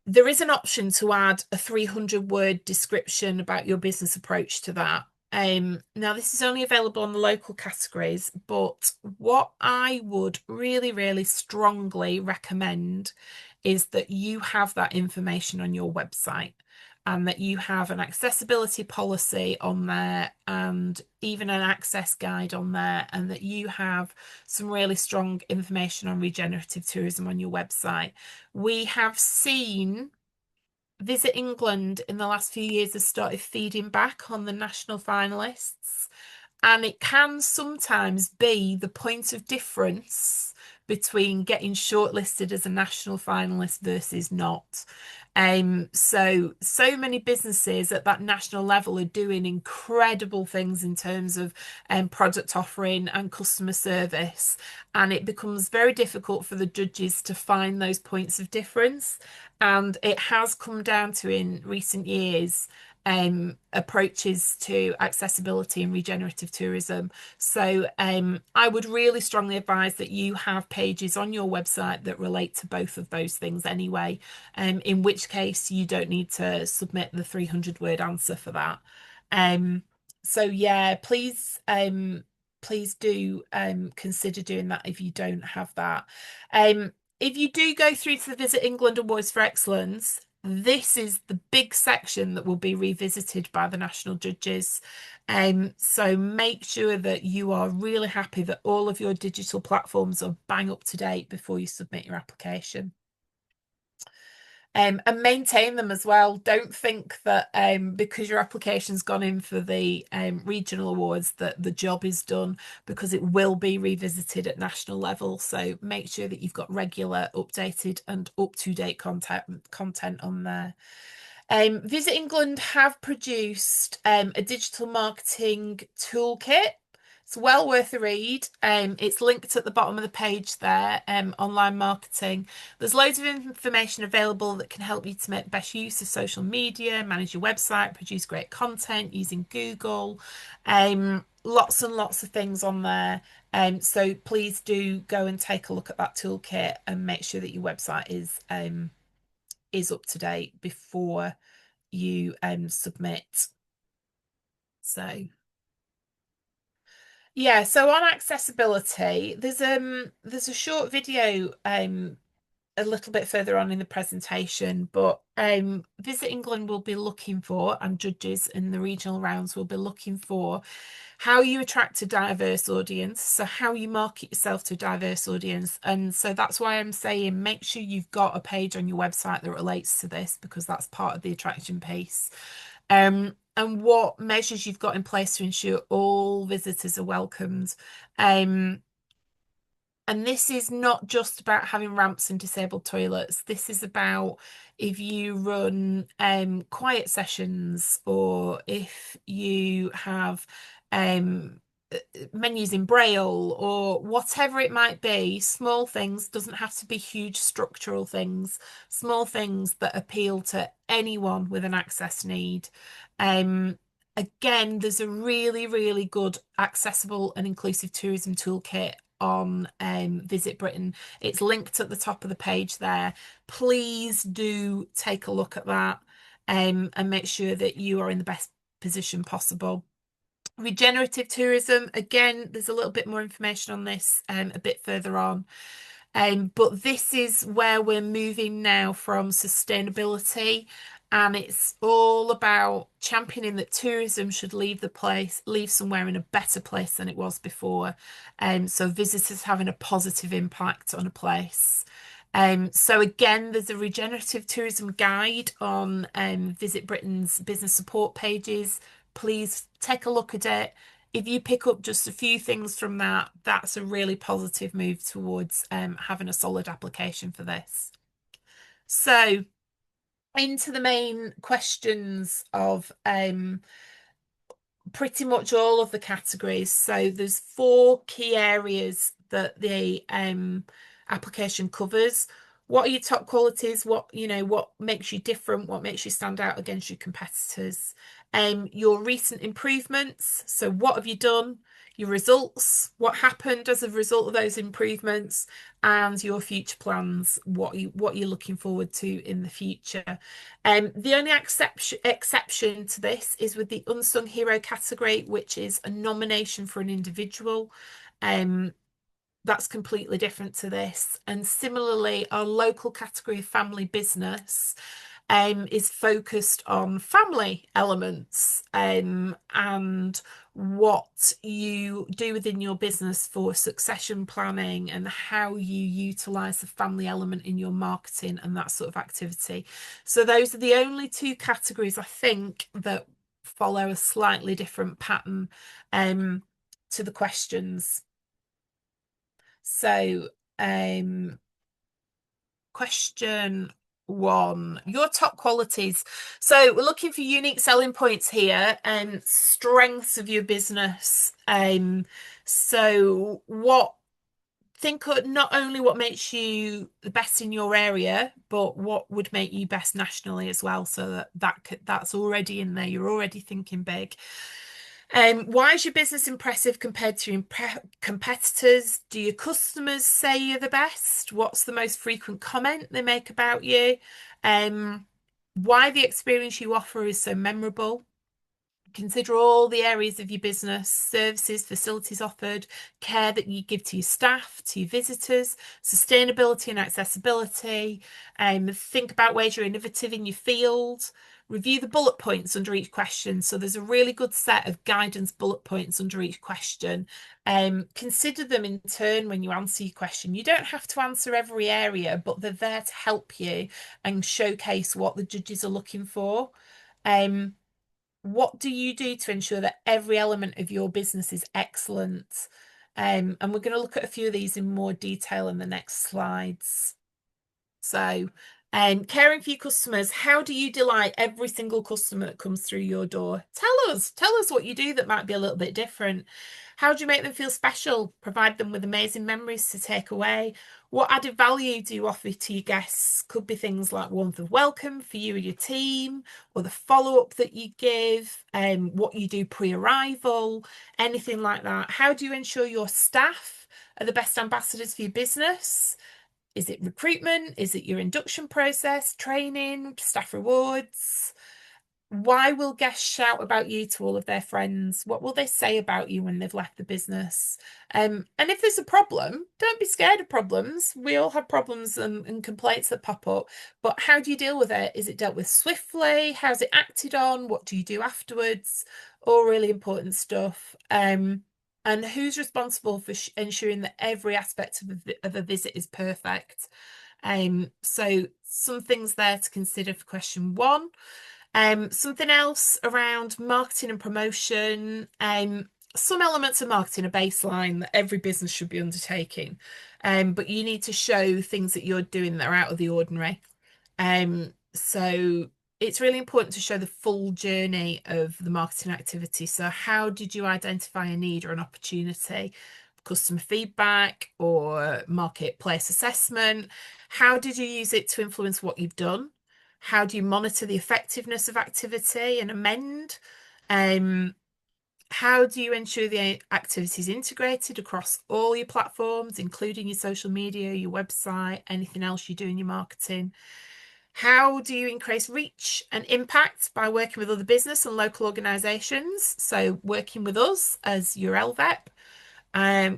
S1: there is an option to add a 300-word description about your business approach to that. Now, this is only available on the local categories, but what I would really, really strongly recommend is that you have that information on your website and that you have an accessibility policy on there and even an access guide on there, and that you have some really strong information on regenerative tourism on your website. We have seen Visit England in the last few years has started feeding back on the national finalists, and it can sometimes be the point of difference between getting shortlisted as a national finalist versus not. So many businesses at that national level are doing incredible things in terms of product offering and customer service, and it becomes very difficult for the judges to find those points of difference. And it has come down to, in recent years, approaches to accessibility and regenerative tourism. So I would really strongly advise that you have pages on your website that relate to both of those things anyway, in which case you don't need to submit the 300-word answer for that. Um, so yeah, please do consider doing that if you don't have that. If you do go through to the Visit England Awards for Excellence, this is the big section that will be revisited by the national judges. So make sure that you are really happy that all of your digital platforms are bang up to date before you submit your application. And maintain them as well. Don't think that because your application's gone in for the regional awards that the job is done, because it will be revisited at national level. So make sure that you've got regular, updated and up-to-date content on there. Visit England have produced a digital marketing toolkit. It's well worth a read. It's linked at the bottom of the page there, online marketing. There's loads of information available that can help you to make best use of social media, manage your website, produce great content using Google. Lots and lots of things on there. So please do go and take a look at that toolkit and make sure that your website is up to date before you submit. So yeah, so on accessibility, there's a short video a little bit further on in the presentation, but Visit England will be looking for, and judges in the regional rounds will be looking for, how you attract a diverse audience, so how you market yourself to a diverse audience. And so that's why I'm saying make sure you've got a page on your website that relates to this, because that's part of the attraction piece. And what measures you've got in place to ensure all visitors are welcomed. And this is not just about having ramps and disabled toilets. This is about if you run quiet sessions, or if you have um, menus in Braille, or whatever it might be. Small things, doesn't have to be huge structural things, small things that appeal to anyone with an access need. Again, there's a really, really good accessible and inclusive tourism toolkit on Visit Britain. It's linked at the top of the page there. Please do take a look at that, and make sure that you are in the best position possible. Regenerative tourism, again, there's a little bit more information on this a bit further on. But this is where we're moving now from sustainability, and it's all about championing that tourism should leave somewhere in a better place than it was before. So visitors having a positive impact on a place. So again, there's a regenerative tourism guide on Visit Britain's business support pages. Please take a look at it. If you pick up just a few things from that, that's a really positive move towards having a solid application for this. So into the main questions of pretty much all of the categories. So there's 4 key areas that the application covers. What are your top qualities? What makes you different? What makes you stand out against your competitors? Your recent improvements. So what have you done? Your results, what happened as a result of those improvements, and your future plans, what you're looking forward to in the future. The only exception to this is with the unsung hero category, which is a nomination for an individual. That's completely different to this. And similarly, our local category of family business is focused on family elements, and what you do within your business for succession planning, and how you utilize the family element in your marketing and that sort of activity. So those are the only 2 categories I think that follow a slightly different pattern to the questions. So Question one, your top qualities. So we're looking for unique selling points here and strengths of your business. So what think of not only what makes you the best in your area, but what would make you best nationally as well. So that's already in there. You're already thinking big. Why is your business impressive compared to competitors? Do your customers say you're the best? What's the most frequent comment they make about you? Um, why the experience you offer is so memorable? Consider all the areas of your business, services, facilities offered, care that you give to your staff, to your visitors, sustainability and accessibility. Think about ways you're innovative in your field. Review the bullet points under each question. So there's a really good set of guidance bullet points under each question. Consider them in turn when you answer your question. You don't have to answer every area, but they're there to help you and showcase what the judges are looking for. What do you do to ensure that every element of your business is excellent? And we're going to look at a few of these in more detail in the next slides. So, caring for your customers, how do you delight every single customer that comes through your door? Tell us what you do that might be a little bit different. How do you make them feel special? Provide them with amazing memories to take away. What added value do you offer to your guests? Could be things like warmth of welcome for you and your team, or the follow-up that you give, what you do pre-arrival, anything like that. How do you ensure your staff are the best ambassadors for your business? Is it recruitment? Is it your induction process, training, staff rewards? Why will guests shout about you to all of their friends? What will they say about you when they've left the business? And if there's a problem, don't be scared of problems. We all have problems and complaints that pop up. But how do you deal with it? Is it dealt with swiftly? How's it acted on? What do you do afterwards? All really important stuff. And who's responsible for ensuring that every aspect of a visit is perfect? So some things there to consider for question one. Something else around marketing and promotion. Some elements of marketing are baseline that every business should be undertaking. But you need to show things that you're doing that are out of the ordinary. So it's really important to show the full journey of the marketing activity. So how did you identify a need or an opportunity? Customer feedback or marketplace assessment? How did you use it to influence what you've done? How do you monitor the effectiveness of activity and amend? How do you ensure the activity is integrated across all your platforms, including your social media, your website, anything else you do in your marketing? How do you increase reach and impact by working with other business and local organisations? So working with us as your LVEP.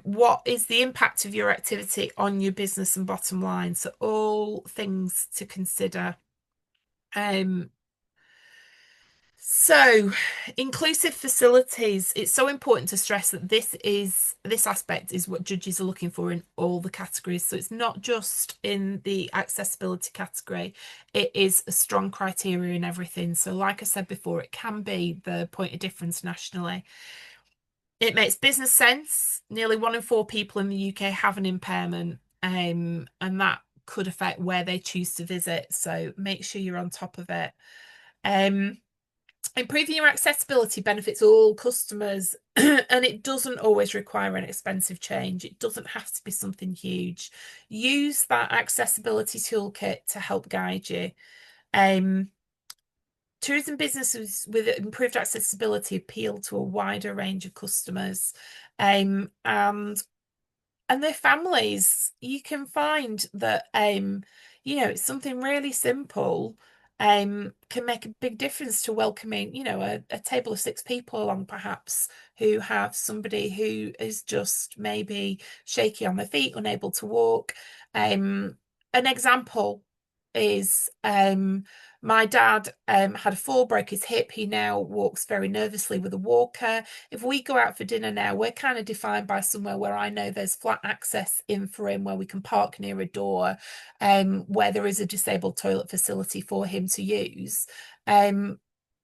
S1: What is the impact of your activity on your business and bottom line? So all things to consider. So inclusive facilities, it's so important to stress that this aspect is what judges are looking for in all the categories. So it's not just in the accessibility category, it is a strong criteria in everything. So like I said before, it can be the point of difference nationally. It makes business sense. Nearly 1 in 4 people in the UK have an impairment, and that could affect where they choose to visit. So make sure you're on top of it. Improving your accessibility benefits all customers, and it doesn't always require an expensive change. It doesn't have to be something huge. Use that accessibility toolkit to help guide you. Tourism businesses with improved accessibility appeal to a wider range of customers, and their families. You can find that it's something really simple can make a big difference to welcoming, a table of 6 people along, perhaps, who have somebody who is just maybe shaky on their feet, unable to walk. An example is my dad had a fall, broke his hip. He now walks very nervously with a walker. If we go out for dinner now, we're kind of defined by somewhere where I know there's flat access in for him, where we can park near a door, where there is a disabled toilet facility for him to use.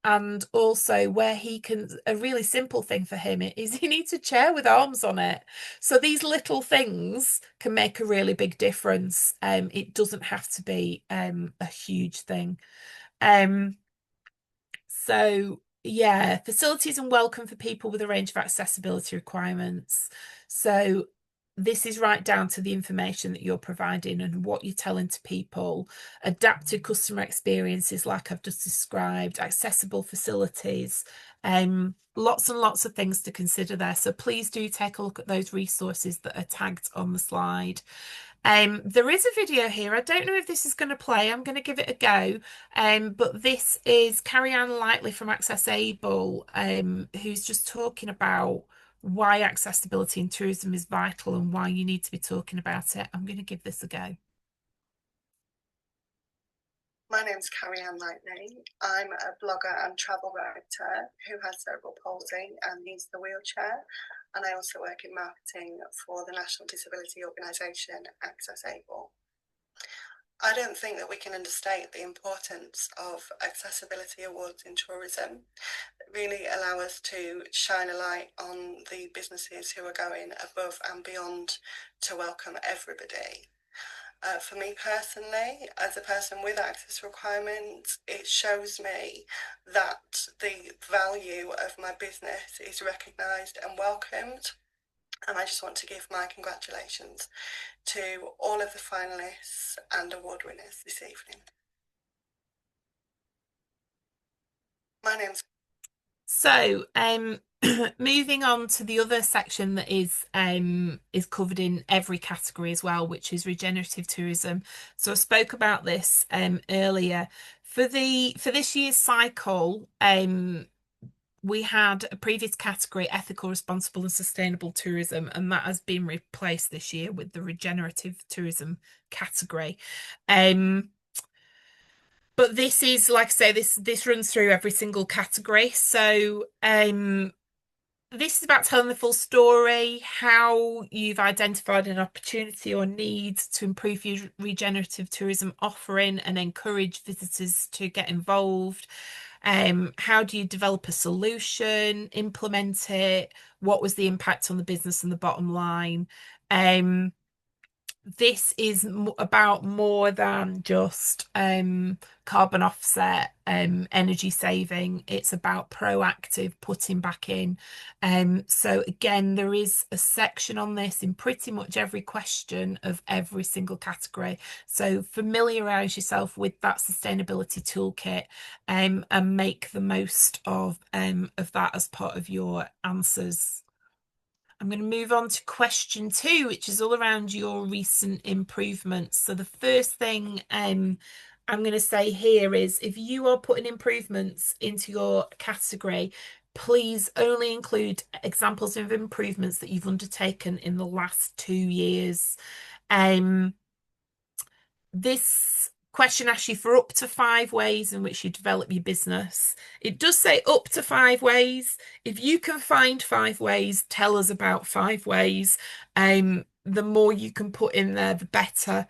S1: And also where he can, a really simple thing for him is he needs a chair with arms on it. So these little things can make a really big difference. It doesn't have to be a huge thing. Um, so yeah, facilities and welcome for people with a range of accessibility requirements. So this is right down to the information that you're providing and what you're telling to people. Adapted customer experiences, like I've just described, accessible facilities, lots and lots of things to consider there. So please do take a look at those resources that are tagged on the slide. There is a video here. I don't know if this is going to play. I'm going to give it a go. But this is Carrie Ann Lightly from Access Able, who's just talking about why accessibility in tourism is vital and why you need to be talking about it. I'm going to give this a go.
S2: My name's Carrie Ann Lightning. I'm a blogger and travel writer who has cerebral palsy and needs the wheelchair. And I also work in marketing for the National Disability Organisation, Access Able. I don't think that we can understate the importance of accessibility awards in tourism that really allow us to shine a light on the businesses who are going above and beyond to welcome everybody. For me personally, as a person with access requirements, it shows me that the value of my business is recognised and welcomed. And I just want to give my congratulations to all of the finalists and award winners this evening. My name's
S1: So, moving on to the other section that is covered in every category as well, which is regenerative tourism. So I spoke about this earlier. For this year's cycle, we had a previous category, ethical, responsible, and sustainable tourism, and that has been replaced this year with the regenerative tourism category. But this is, like I say, this runs through every single category. So this is about telling the full story, how you've identified an opportunity or need to improve your regenerative tourism offering and encourage visitors to get involved. How do you develop a solution, implement it? What was the impact on the business and the bottom line? This is about more than just carbon offset, energy saving. It's about proactive putting back in. So again, there is a section on this in pretty much every question of every single category. So familiarize yourself with that sustainability toolkit, and make the most of that as part of your answers. I'm going to move on to question 2, which is all around your recent improvements. So the first thing I'm going to say here is if you are putting improvements into your category, please only include examples of improvements that you've undertaken in the last 2 years. This question asks you for up to 5 ways in which you develop your business. It does say up to 5 ways. If you can find 5 ways, tell us about 5 ways. The more you can put in there, the better.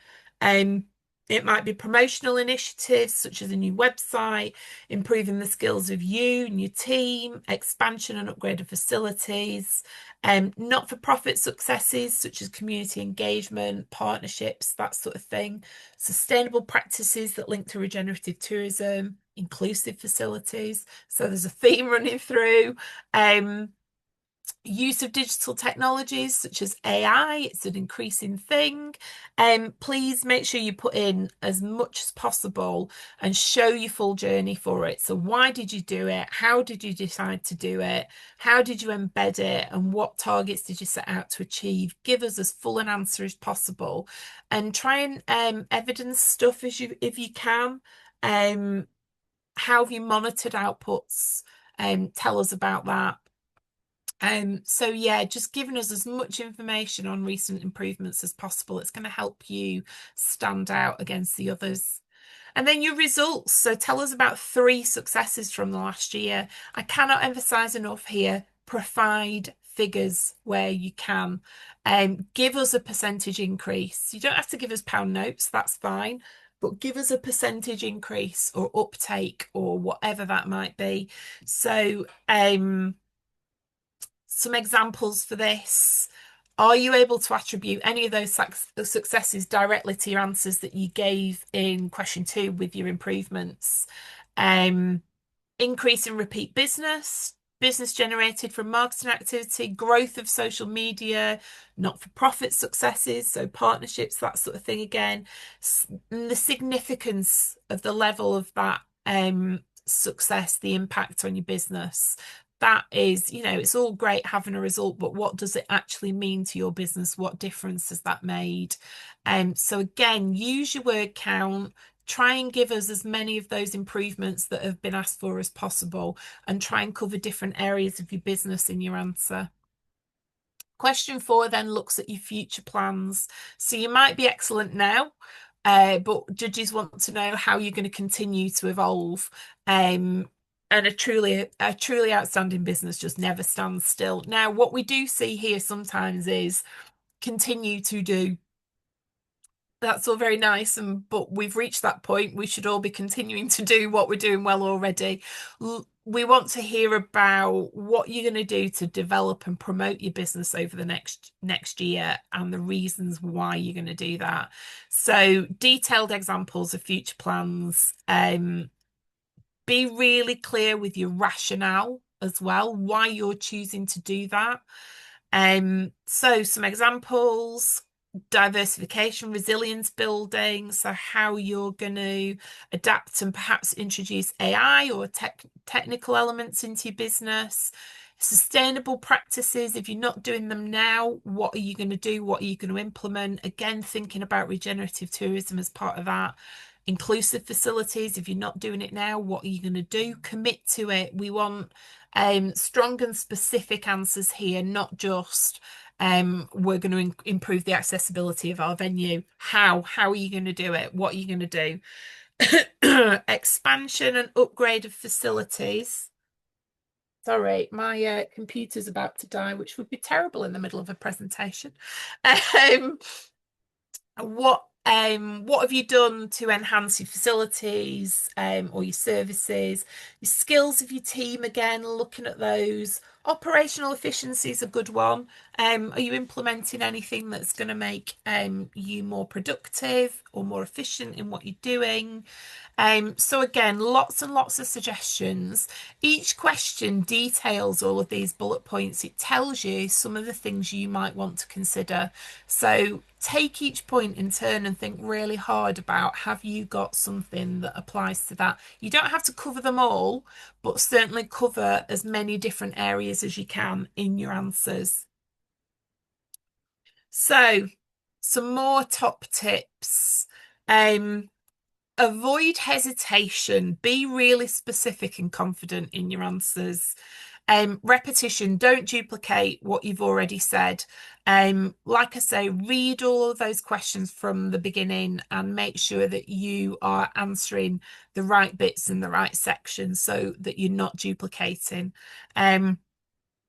S1: It might be promotional initiatives such as a new website, improving the skills of you and your team, expansion and upgrade of facilities, not-for-profit successes such as community engagement, partnerships, that sort of thing, sustainable practices that link to regenerative tourism, inclusive facilities. So there's a theme running through. Use of digital technologies such as AI, it's an increasing thing. Please make sure you put in as much as possible and show your full journey for it. So why did you do it? How did you decide to do it? How did you embed it? And what targets did you set out to achieve? Give us as full an answer as possible and try and evidence stuff as if you can. How have you monitored outputs? Tell us about that. So yeah, just giving us as much information on recent improvements as possible. It's going to help you stand out against the others. And then your results. So tell us about 3 successes from the last year. I cannot emphasize enough here, provide figures where you can. Give us a percentage increase. You don't have to give us pound notes, that's fine. but give us a percentage increase or uptake or whatever that might be. So, some examples for this. Are you able to attribute any of those successes directly to your answers that you gave in question two with your improvements? Um, Increase in repeat business, business generated from marketing activity, growth of social media, not-for-profit successes, so partnerships, that sort of thing again. The significance of the level of that success, the impact on your business. That is, it's all great having a result, but what does it actually mean to your business? What difference has that made? So again, use your word count, try and give us as many of those improvements that have been asked for as possible, and try and cover different areas of your business in your answer. Question four then looks at your future plans. So you might be excellent now, but judges want to know how you're going to continue to evolve. And a truly outstanding business just never stands still. Now, what we do see here sometimes is continue to do. That's all very nice, but we've reached that point. We should all be continuing to do what we're doing well already. We want to hear about what you're going to do to develop and promote your business over the next year and the reasons why you're going to do that. So detailed examples of future plans. Be really clear with your rationale as well, why you're choosing to do that. So some examples: diversification, resilience building, so how you're going to adapt and perhaps introduce AI or technical elements into your business. Sustainable practices, if you're not doing them now, what are you going to do? What are you going to implement? Again, thinking about regenerative tourism as part of that. Inclusive facilities, if you're not doing it now, what are you going to do? Commit to it. We want strong and specific answers here, not just we're going to improve the accessibility of our venue. How are you going to do it? What are you going to do? Expansion and upgrade of facilities. Sorry, my computer's about to die, which would be terrible in the middle of a presentation. Um, what have you done to enhance your facilities or your services, your skills of your team? Again, looking at those. Operational efficiency is a good one. Are you implementing anything that's going to make you more productive or more efficient in what you're doing? So again, lots and lots of suggestions. Each question details all of these bullet points. It tells you some of the things you might want to consider. So take each point in turn and think really hard about, have you got something that applies to that? You don't have to cover them all, but certainly cover as many different areas as you can in your answers. So some more top tips. Avoid hesitation. Be really specific and confident in your answers. Repetition. Don't duplicate what you've already said. Like I say, read all of those questions from the beginning and make sure that you are answering the right bits in the right sections so that you're not duplicating.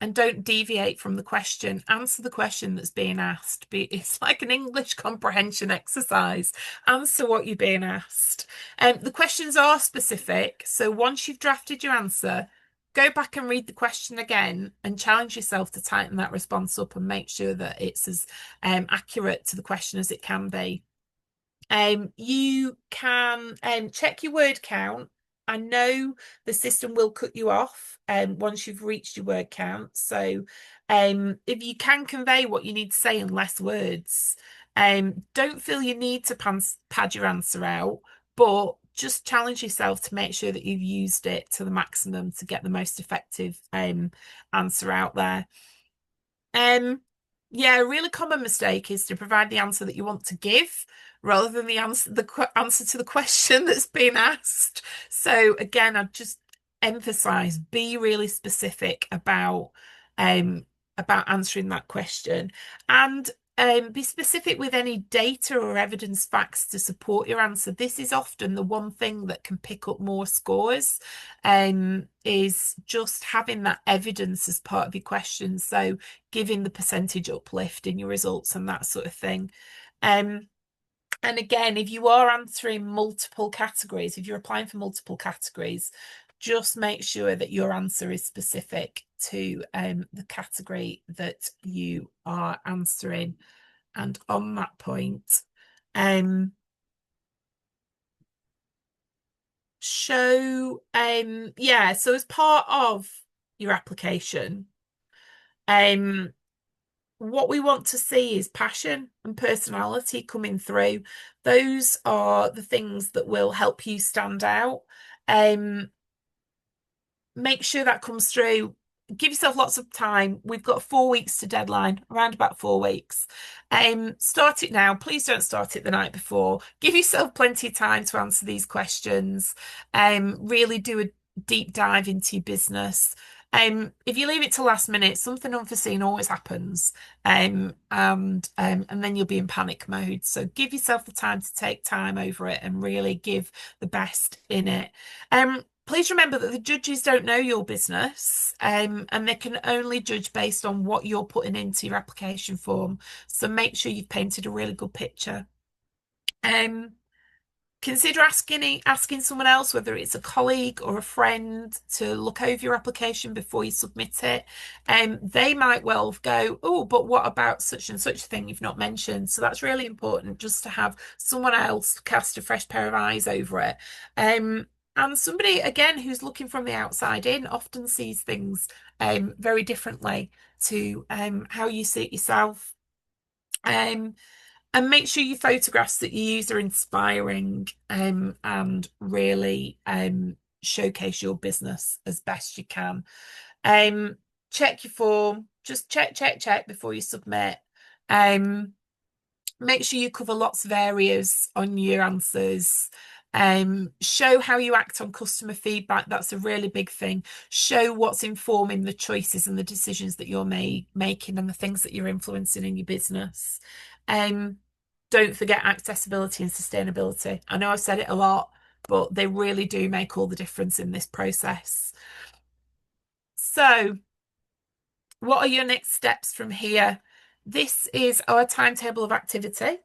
S1: And don't deviate from the question. Answer the question that's being asked. It's like an English comprehension exercise. Answer what you're being asked. The questions are specific. So once you've drafted your answer, go back and read the question again and challenge yourself to tighten that response up and make sure that it's as accurate to the question as it can be. You can check your word count. I know the system will cut you off once you've reached your word count. So if you can convey what you need to say in less words, don't feel you need to pad your answer out, but just challenge yourself to make sure that you've used it to the maximum to get the most effective answer out there. Yeah, a really common mistake is to provide the answer that you want to give rather than the answer to the question that's being asked. So again, I'd just emphasize, be really specific about answering that question, and be specific with any data or evidence facts to support your answer. This is often the one thing that can pick up more scores, is just having that evidence as part of your question. So giving the percentage uplift in your results and that sort of thing. And again, if you are answering multiple categories, if you're applying for multiple categories, just make sure that your answer is specific to the category that you are answering. And on that point, um, yeah, so as part of your application, um, what we want to see is passion and personality coming through. Those are the things that will help you stand out. Um, Make sure that comes through. Give yourself lots of time. We've got 4 weeks to deadline, around about 4 weeks. Start it now. Please don't start it the night before. Give yourself plenty of time to answer these questions. Really do a deep dive into your business. If you leave it to last minute, something unforeseen always happens. And then you'll be in panic mode. So give yourself the time to take time over it and really give the best in it. Please remember that the judges don't know your business, and they can only judge based on what you're putting into your application form. So make sure you've painted a really good picture. Um, Consider asking someone else, whether it's a colleague or a friend, to look over your application before you submit it. They might well go, oh, but what about such and such thing you've not mentioned? So that's really important, just to have someone else cast a fresh pair of eyes over it. And somebody, again, who's looking from the outside in often sees things very differently to how you see it yourself. Um, and make sure your photographs that you use are inspiring, and really showcase your business as best you can. Check your form, just check before you submit. Make sure you cover lots of areas on your answers. Show how you act on customer feedback. That's a really big thing. Show what's informing the choices and the decisions that you're making, and the things that you're influencing in your business. Don't forget accessibility and sustainability. I know I've said it a lot, but they really do make all the difference in this process. So, what are your next steps from here? This is our timetable of activity.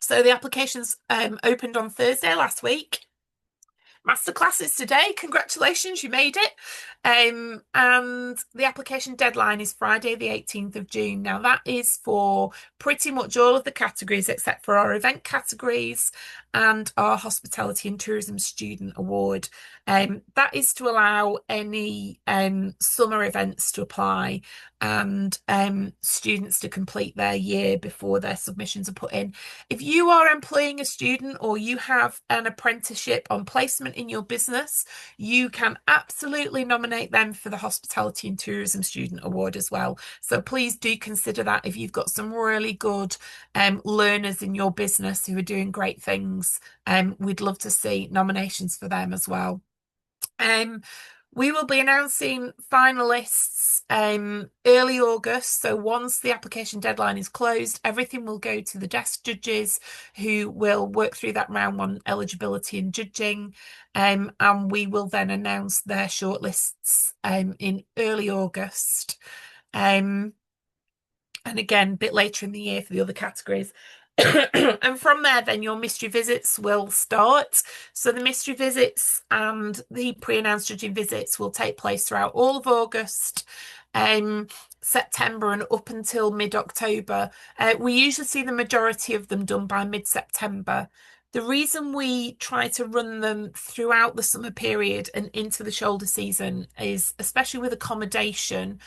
S1: So the applications opened on Thursday last week. Masterclasses today. Congratulations, you made it. And the application deadline is Friday, the 18th of June. Now, that is for pretty much all of the categories except for our event categories and our Hospitality and Tourism Student Award. That is to allow any summer events to apply, and students to complete their year before their submissions are put in. If you are employing a student or you have an apprenticeship on placement in your business, you can absolutely nominate them for the Hospitality and Tourism Student Award as well. So please do consider that if you've got some really good learners in your business who are doing great things. We'd love to see nominations for them as well. We will be announcing finalists early August. So once the application deadline is closed, everything will go to the desk judges, who will work through that round one eligibility and judging. And we will then announce their shortlists in early August. And again, a bit later in the year for the other categories. And from there, then your mystery visits will start. So the mystery visits and the pre-announced judging visits will take place throughout all of August, September, and up until mid-October. We usually see the majority of them done by mid-September. The reason we try to run them throughout the summer period and into the shoulder season is, especially with accommodation,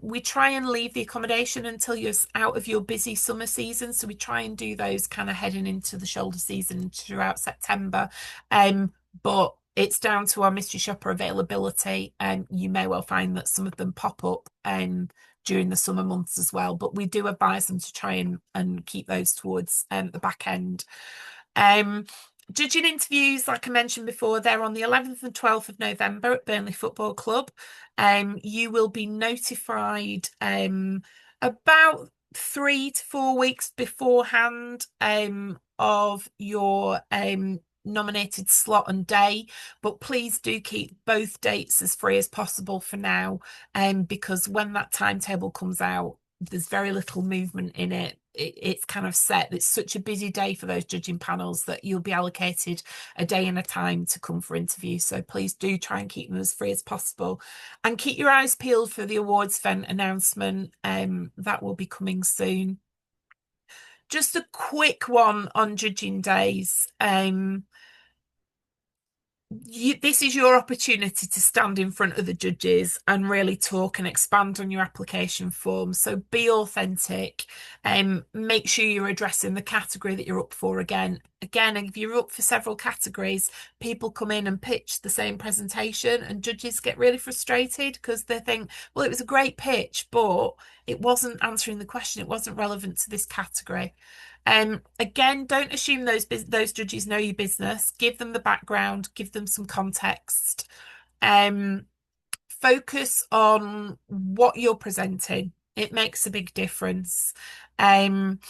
S1: we try and leave the accommodation until you're out of your busy summer season. So we try and do those kind of heading into the shoulder season throughout September. But it's down to our mystery shopper availability, and you may well find that some of them pop up during the summer months as well. But we do advise them to try and keep those towards the back end. Judging interviews, like I mentioned before, they're on the 11th and 12th of November at Burnley Football Club. You will be notified about 3 to 4 weeks beforehand of your nominated slot and day, but please do keep both dates as free as possible for now, because when that timetable comes out, there's very little movement in it. it's kind of set. It's such a busy day for those judging panels that you'll be allocated a day and a time to come for interviews. So please do try and keep them as free as possible, and keep your eyes peeled for the awards event announcement. That will be coming soon. Just a quick one on judging days. This is your opportunity to stand in front of the judges and really talk and expand on your application form. So be authentic and make sure you're addressing the category that you're up for again. Again, if you're up for several categories, people come in and pitch the same presentation and judges get really frustrated because they think, well, it was a great pitch, but it wasn't answering the question. It wasn't relevant to this category. Again, don't assume those judges know your business. Give them the background, give them some context. Um, Focus on what you're presenting. It makes a big difference. Um,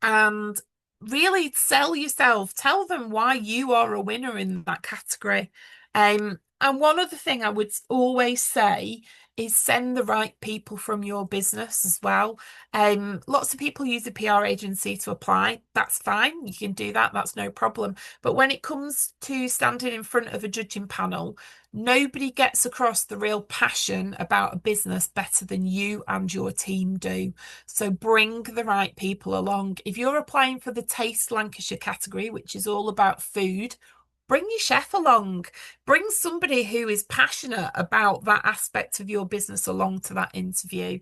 S1: and really sell yourself. Tell them why you are a winner in that category. And one other thing I would always say is send the right people from your business as well. Lots of people use a PR agency to apply. That's fine. You can do that. That's no problem. But when it comes to standing in front of a judging panel, nobody gets across the real passion about a business better than you and your team do. So bring the right people along. If you're applying for the Taste Lancashire category, which is all about food, bring your chef along. Bring somebody who is passionate about that aspect of your business along to that interview.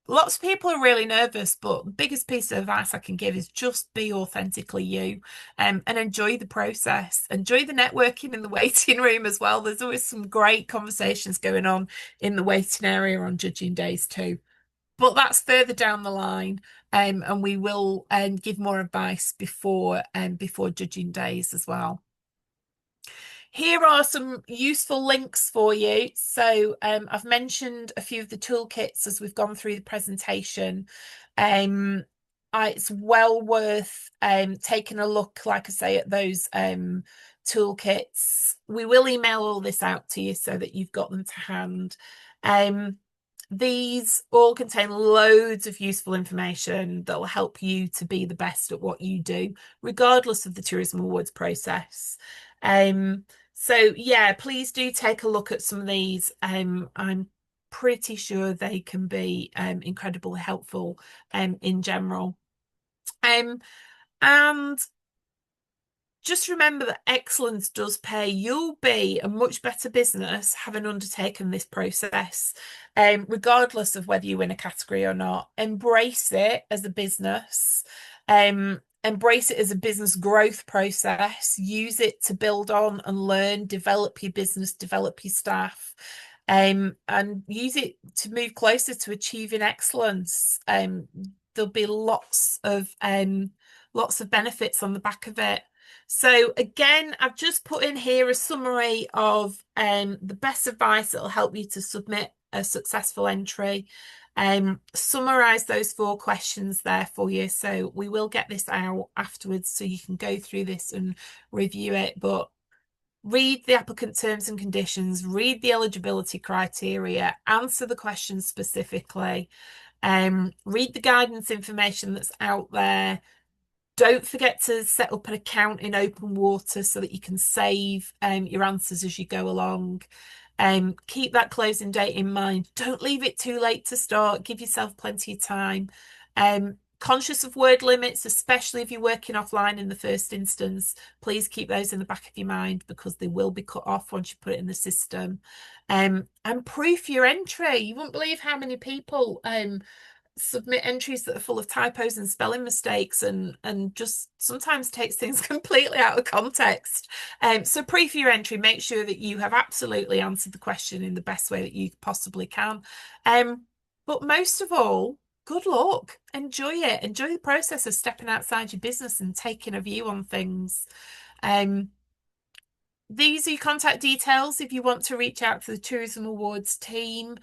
S1: Lots of people are really nervous, but the biggest piece of advice I can give is just be authentically you, and enjoy the process. Enjoy the networking in the waiting room as well. There's always some great conversations going on in the waiting area on judging days too. But that's further down the line, and we will give more advice before judging days as well. Here are some useful links for you. So I've mentioned a few of the toolkits as we've gone through the presentation. It's well worth taking a look, like I say, at those toolkits. We will email all this out to you so that you've got them to hand. These all contain loads of useful information that will help you to be the best at what you do, regardless of the Tourism Awards process. So yeah, please do take a look at some of these. I'm pretty sure they can be incredibly helpful in general. And just remember that excellence does pay. You'll be a much better business having undertaken this process, regardless of whether you win a category or not. Embrace it as a business. Embrace it as a business growth process. Use it to build on and learn, develop your business, develop your staff, and use it to move closer to achieving excellence. There'll be lots of benefits on the back of it. So again, I've just put in here a summary of the best advice that will help you to submit a successful entry. Summarize those 4 questions there for you. So we will get this out afterwards so you can go through this and review it. But read the applicant terms and conditions, read the eligibility criteria, answer the questions specifically, read the guidance information that's out there. Don't forget to set up an account in Open Water so that you can save your answers as you go along. Keep that closing date in mind. Don't leave it too late to start. Give yourself plenty of time. Conscious of word limits, especially if you're working offline in the first instance. Please keep those in the back of your mind because they will be cut off once you put it in the system. And proof your entry. You won't believe how many people submit entries that are full of typos and spelling mistakes and just sometimes takes things completely out of context. So proof your entry, make sure that you have absolutely answered the question in the best way that you possibly can. But most of all, good luck. Enjoy it. Enjoy the process of stepping outside your business and taking a view on things. These are your contact details if you want to reach out to the Tourism Awards team.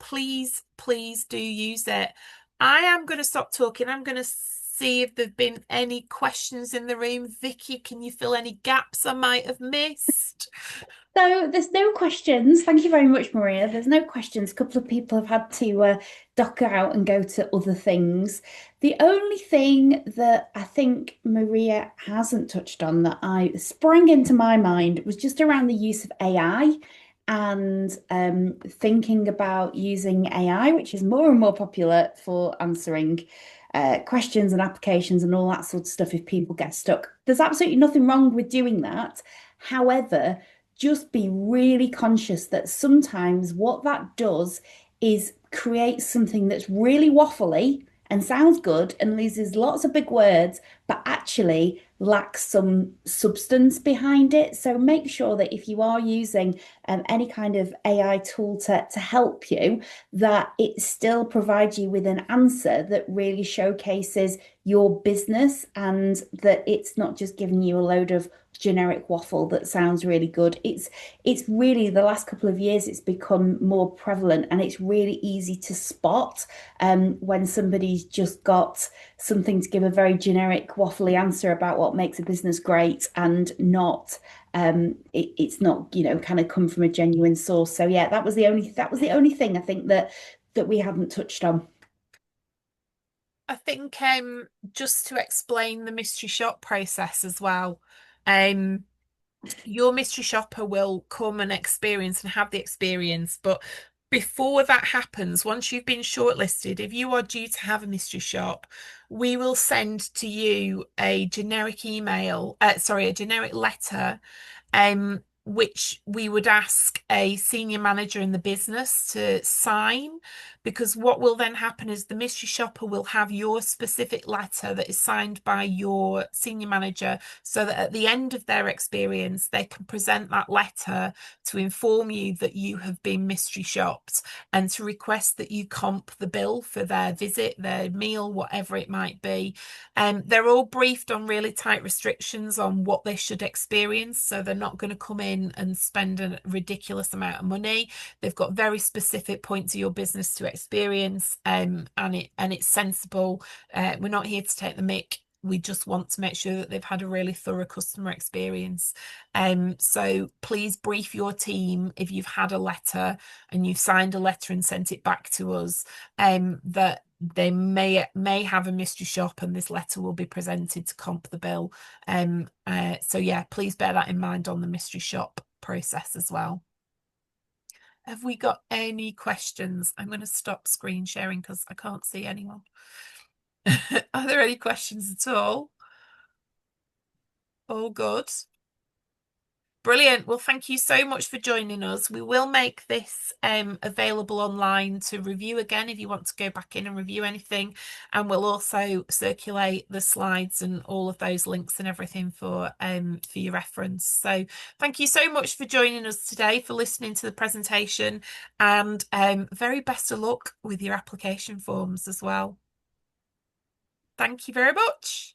S1: Please do use it. I am going to stop talking. I'm going to see if there've been any questions in the room. Vicky, can you fill any gaps I might have missed?
S3: So there's no questions. Thank you very much, Maria. There's no questions. A couple of people have had to duck out and go to other things. The only thing that I think Maria hasn't touched on that I sprang into my mind was just around the use of AI and thinking about using AI, which is more and more popular for answering questions and applications and all that sort of stuff if people get stuck. There's absolutely nothing wrong with doing that. However, just be really conscious that sometimes what that does is create something that's really waffly and sounds good and uses lots of big words, but actually lacks some substance behind it. So make sure that if you are using any kind of AI tool to help you, that it still provides you with an answer that really showcases your business and that it's not just giving you a load of generic waffle that sounds really good. It's really the last couple of years it's become more prevalent and it's really easy to spot when somebody's just got something to give a very generic waffly answer about what makes a business great and not it's not kind of come from a genuine source. So yeah, that was the only thing I think that we haven't touched on.
S1: I think just to explain the mystery shop process as well. Um, your mystery shopper will come and experience and have the experience, but before that happens, once you've been shortlisted, if you are due to have a mystery shop, we will send to you a generic email, sorry, a generic letter, which we would ask a senior manager in the business to sign, because what will then happen is the mystery shopper will have your specific letter that is signed by your senior manager, so that at the end of their experience, they can present that letter to inform you that you have been mystery shopped and to request that you comp the bill for their visit, their meal, whatever it might be. They're all briefed on really tight restrictions on what they should experience, so they're not going to come in and spend a ridiculous amount of money. They've got very specific points of your business to experience, and it's sensible. We're not here to take the mick. We just want to make sure that they've had a really thorough customer experience. So please brief your team if you've had a letter and you've signed a letter and sent it back to us, that they may have a mystery shop and this letter will be presented to comp the bill. So yeah, please bear that in mind on the mystery shop process as well. Have we got any questions? I'm going to stop screen sharing because I can't see anyone. Are there any questions at all? All good. Brilliant. Well, thank you so much for joining us. We will make this available online to review again if you want to go back in and review anything. And we'll also circulate the slides and all of those links and everything for your reference. So thank you so much for joining us today, for listening to the presentation, and very best of luck with your application forms as well. Thank you very much.